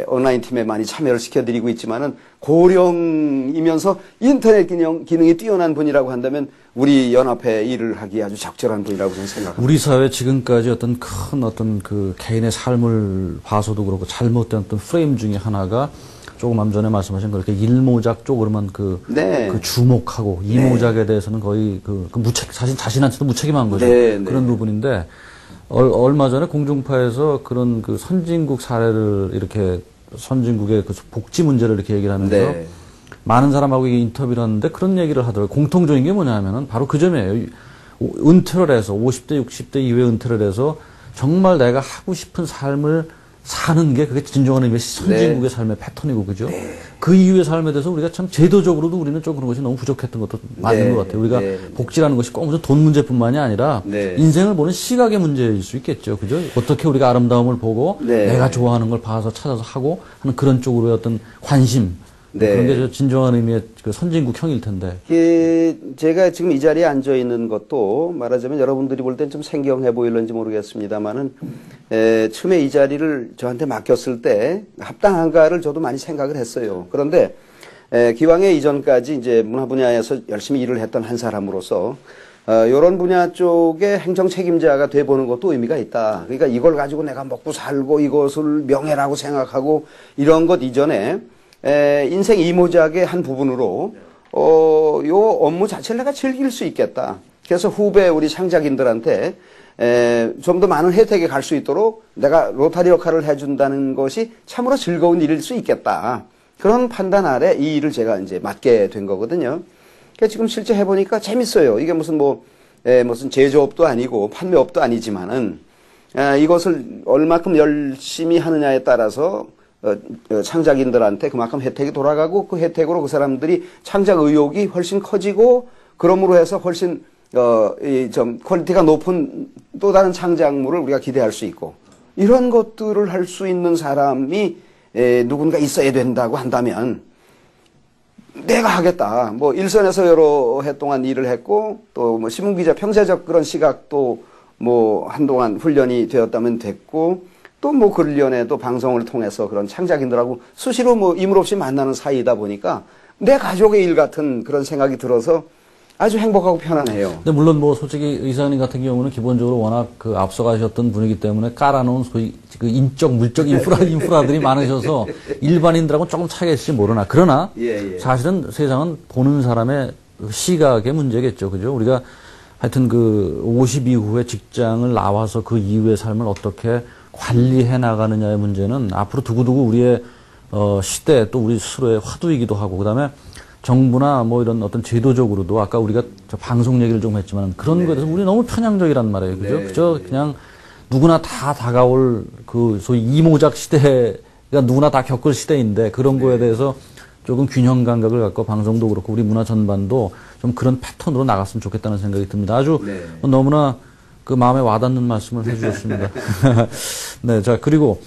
온라인 팀에 많이 참여를 시켜드리고 있지만은 고령이면서 인터넷 기능이 뛰어난 분이라고 한다면 우리 연합회 일을 하기에 아주 적절한 분이라고 저는 생각합니다. 우리 사회 지금까지 큰 그 개인의 삶을 봐서도 그렇고 잘못된 어떤 프레임 중에 하나가 조금 전에 말씀하신 그렇게 1모작 쪽으로만 네. 주목하고 2모작에 대해서는 거의 사실 자신한테도 무책임한 거죠. 네, 그런 부분인데 얼마 전에 공중파에서 그런 선진국 사례를 이렇게 선진국의 복지 문제를 이렇게 얘기를 하면서 네. 많은 사람하고 인터뷰를 하는데 그런 얘기를 하더라고요. 공통적인 게 뭐냐면은 바로 그 점이에요. 은퇴를 해서 50대, 60대 이후에 은퇴를 해서 정말 내가 하고 싶은 삶을 사는 게 그게 진정한 의미의 선진국의 삶의 패턴이고 그죠? 그 이후의 삶에 대해서 우리가 참 제도적으로도 우리는 좀 그런 것이 너무 부족했던 것도 맞는 것 같아요. 우리가 복지라는 것이 꼭 무슨 돈 문제뿐만이 아니라 인생을 보는 시각의 문제일 수 있겠죠. 그죠? 어떻게 우리가 아름다움을 보고 내가 좋아하는 걸 봐서 찾아서 하고 하는 그런 쪽으로의 어떤 관심. 그런 게 진정한 의미의 선진국형일 텐데. 제가 지금 이 자리에 앉아 있는 것도 말하자면 여러분들이 볼 땐 좀 생경해 보일런지 모르겠습니다만은 처음에 이 자리를 저한테 맡겼을 때 합당한가를 저도 많이 생각을 했어요. 그런데 기왕에 이전까지 이제 문화 분야에서 열심히 일을 했던 한 사람으로서 이런 분야 쪽에 행정 책임자가 돼 보는 것도 의미가 있다. 그러니까 이걸 가지고 내가 먹고 살고 이것을 명예라고 생각하고 이런 것 이전에 인생 이모작의 한 부분으로 요 업무 자체를 내가 즐길 수 있겠다. 그래서 후배 우리 창작인들한테 좀 더 많은 혜택에 갈 수 있도록 내가 로타리 역할을 해준다는 것이 참으로 즐거운 일일 수 있겠다. 그런 판단 아래 이 일을 제가 이제 맡게 된 거거든요. 그러니까 지금 실제 해보니까 재밌어요. 이게 무슨 무슨 제조업도 아니고 판매업도 아니지만은 이것을 얼마큼 열심히 하느냐에 따라서 창작인들한테 그만큼 혜택이 돌아가고 그 혜택으로 그 사람들이 창작 의욕이 훨씬 커지고 그러므로 해서 훨씬 좀 퀄리티가 높은 또 다른 창작물을 우리가 기대할 수 있고 이런 것들을 할 수 있는 사람이 누군가 있어야 된다고 한다면 내가 하겠다. 뭐 일선에서 여러 해 동안 일을 했고 또 뭐 신문기자 평세적 그런 시각도 뭐 한동안 훈련이 되었다면 됐고 또 뭐 근련에도 방송을 통해서 그런 창작인들하고 수시로 뭐 임을 없이 만나는 사이이다 보니까 내 가족의 일 같은 그런 생각이 들어서 아주 행복하고 편안해요. 근데 물론 뭐 솔직히 이사님 같은 경우는 기본적으로 워낙 앞서가셨던 분이기 때문에 깔아놓은 소위 인적, 물적 인프라들이 많으셔서 일반인들하고는 조금 차이가 있을지 모르나. 그러나 사실은 세상은 보는 사람의 시각의 문제겠죠. 그죠? 우리가 하여튼 50 이후에 직장을 나와서 그 이후의 삶을 어떻게 관리해 나가느냐의 문제는 앞으로 두고두고 우리의 시대 또 우리 스스로의 화두이기도 하고 그다음에 정부나 뭐 이런 어떤 제도적으로도 아까 우리가 저 방송 얘기를 좀 했지만 그런 거에 대해서 우리 너무 편향적이란 말이에요. 그죠? 그저 그냥 누구나 다 다가올 그 소위 이모작 시대가 누구나 다 겪을 시대인데 그런 거에 대해서 조금 균형 감각을 갖고 방송도 그렇고 우리 문화 전반도 좀 그런 패턴으로 나갔으면 좋겠다는 생각이 듭니다. 아주 너무나 그 마음에 와닿는 말씀을 해주셨습니다. 네, 자 그리고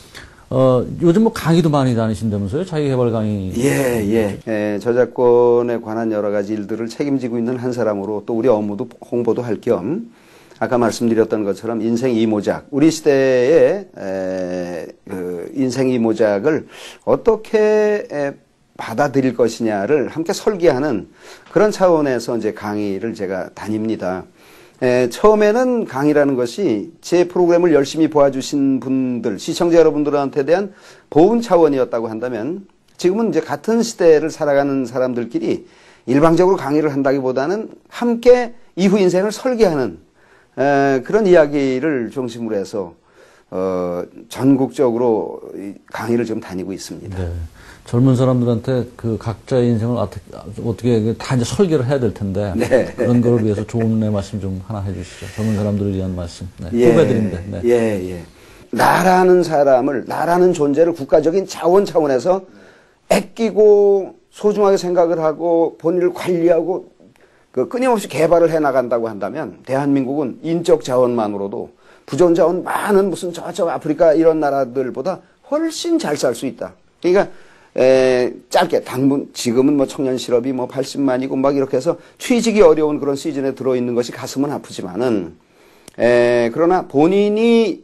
요즘 뭐 강의도 많이 다니신다면서요? 자기개발 강의. 예, 저작권에 관한 여러 가지 일들을 책임지고 있는 한 사람으로 또 우리 업무도 홍보도 할 겸 아까 말씀드렸던 것처럼 인생 이모작, 우리 시대의 그 인생 이모작을 어떻게 받아들일 것이냐를 함께 설계하는 그런 차원에서 이제 강의를 제가 다닙니다. 처음에는 강의라는 것이 제 프로그램을 열심히 보아주신 분들, 시청자 여러분들한테 대한 보훈 차원이었다고 한다면 지금은 이제 같은 시대를 살아가는 사람들끼리 일방적으로 강의를 한다기보다는 함께 이후 인생을 설계하는 그런 이야기를 중심으로 해서 전국적으로 강의를 지금 다니고 있습니다. 네. 젊은 사람들한테 그 각자의 인생을 어떻게 다 이제 설계를 해야 될 텐데 그런 거를 위해서 좋은 말씀 좀 하나 해주시죠. 젊은 사람들을 위한 말씀. 네. 후배들인데. 네. 나라는 사람을, 나라는 존재를 국가적인 자원 차원에서 아끼고 소중하게 생각을 하고 본인을 관리하고 그 끊임없이 개발을 해 나간다고 한다면 대한민국은 인적 자원만으로도 부존 자원 많은 무슨 저쪽 아프리카 이런 나라들보다 훨씬 잘 살 수 있다. 그러니까 짧게 지금은 뭐 청년 실업이 뭐 80만이고 막 이렇게 해서 취직이 어려운 그런 시즌에 들어있는 것이 가슴은 아프지만은 그러나 본인이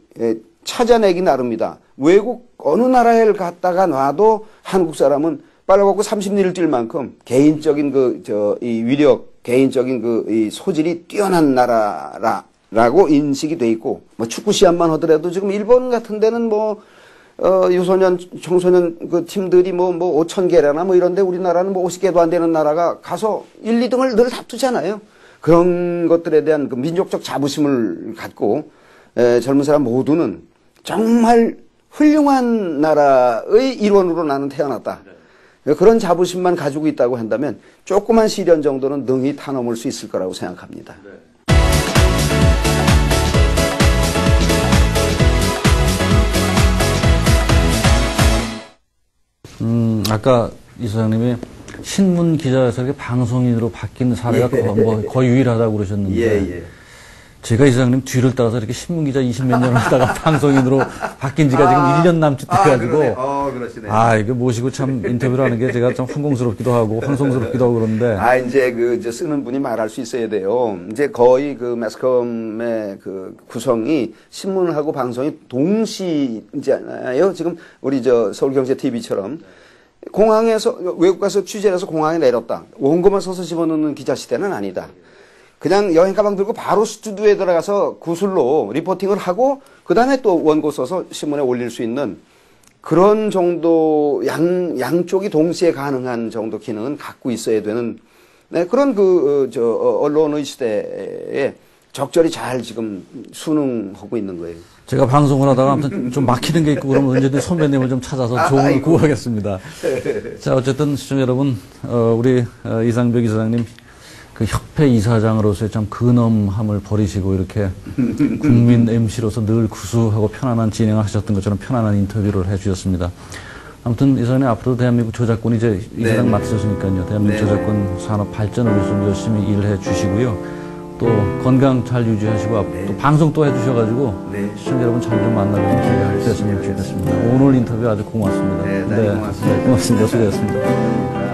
찾아내기 나름이다. 외국 어느 나라에 갔다가 놔도 한국 사람은 빨라갖고 30리를 뛸 만큼 개인적인 이 위력, 개인적인 이 소질이 뛰어난 나라라고 인식이 돼 있고 뭐 축구 시합만 하더라도 지금 일본 같은 데는 뭐 유소년, 청소년 그 팀들이 뭐 5,000개라나 뭐 이런데 우리나라는 뭐 50개도 안 되는 나라가 가서 1, 2등을 늘 다투잖아요. 그런 것들에 대한 그 민족적 자부심을 갖고 젊은 사람 모두는 정말 훌륭한 나라의 일원으로 나는 태어났다. 그런 자부심만 가지고 있다고 한다면 조그만 시련 정도는 능히 타넘을 수 있을 거라고 생각합니다. 아까 이 소장님이 신문 기자에서 이렇게 방송인으로 바뀐 사례가 거의 유일하다고 그러셨는데 제가 이 소장님 뒤를 따라서 이렇게 신문 기자 20몇 년 하다가 방송인으로 바뀐 지가 지금 1년 남짓 돼가지고 그러시네. 이거 모시고 참 인터뷰를 하는 게 제가 좀 황공스럽기도 하고 황송스럽기도 하고 그런데 이제 쓰는 분이 말할 수 있어야 돼요. 이제 거의 그 매스컴의 그 구성이 신문하고 방송이 동시잖아요. 지금 우리 서울경제TV처럼 공항에서 외국 가서 취재를 해서 공항에 내렸다. 원고만 써서 집어넣는 기자 시대는 아니다. 그냥 여행 가방 들고 바로 스튜디오에 들어가서 구술로 리포팅을 하고 그 다음에 또 원고 써서 신문에 올릴 수 있는 그런 정도 양쪽이 동시에 가능한 정도 기능은 갖고 있어야 되는 그런 언론의 시대에 적절히 잘 지금 순응하고 있는 거예요. 제가 방송을 하다가 아무튼 좀 막히는 게 있고 그러면 언제든 선배님을 좀 찾아서 조언을 구하겠습니다. 자, 어쨌든 시청자 여러분, 우리 이상벽 이사장님 그 협회 이사장으로서의 참 근엄함을 버리시고 이렇게 국민 MC로서 늘 구수하고 편안한 진행을 하셨던 것처럼 편안한 인터뷰를 해주셨습니다. 아무튼 이사장님 앞으로 대한민국 저작권이 이제 이사장 맡으셨으니까요. 대한민국 저작권 산업 발전을 위해서 좀 열심히 일해 주시고요. 또 건강 잘 유지하시고 또 방송 또 해주셔가지고 시청자 여러분 잘 좀 만나뵙는 기회가 됐으면 좋겠습니다. 오늘 인터뷰 아주 고맙습니다. 고맙습니다. 고맙습니다. 수고하셨습니다.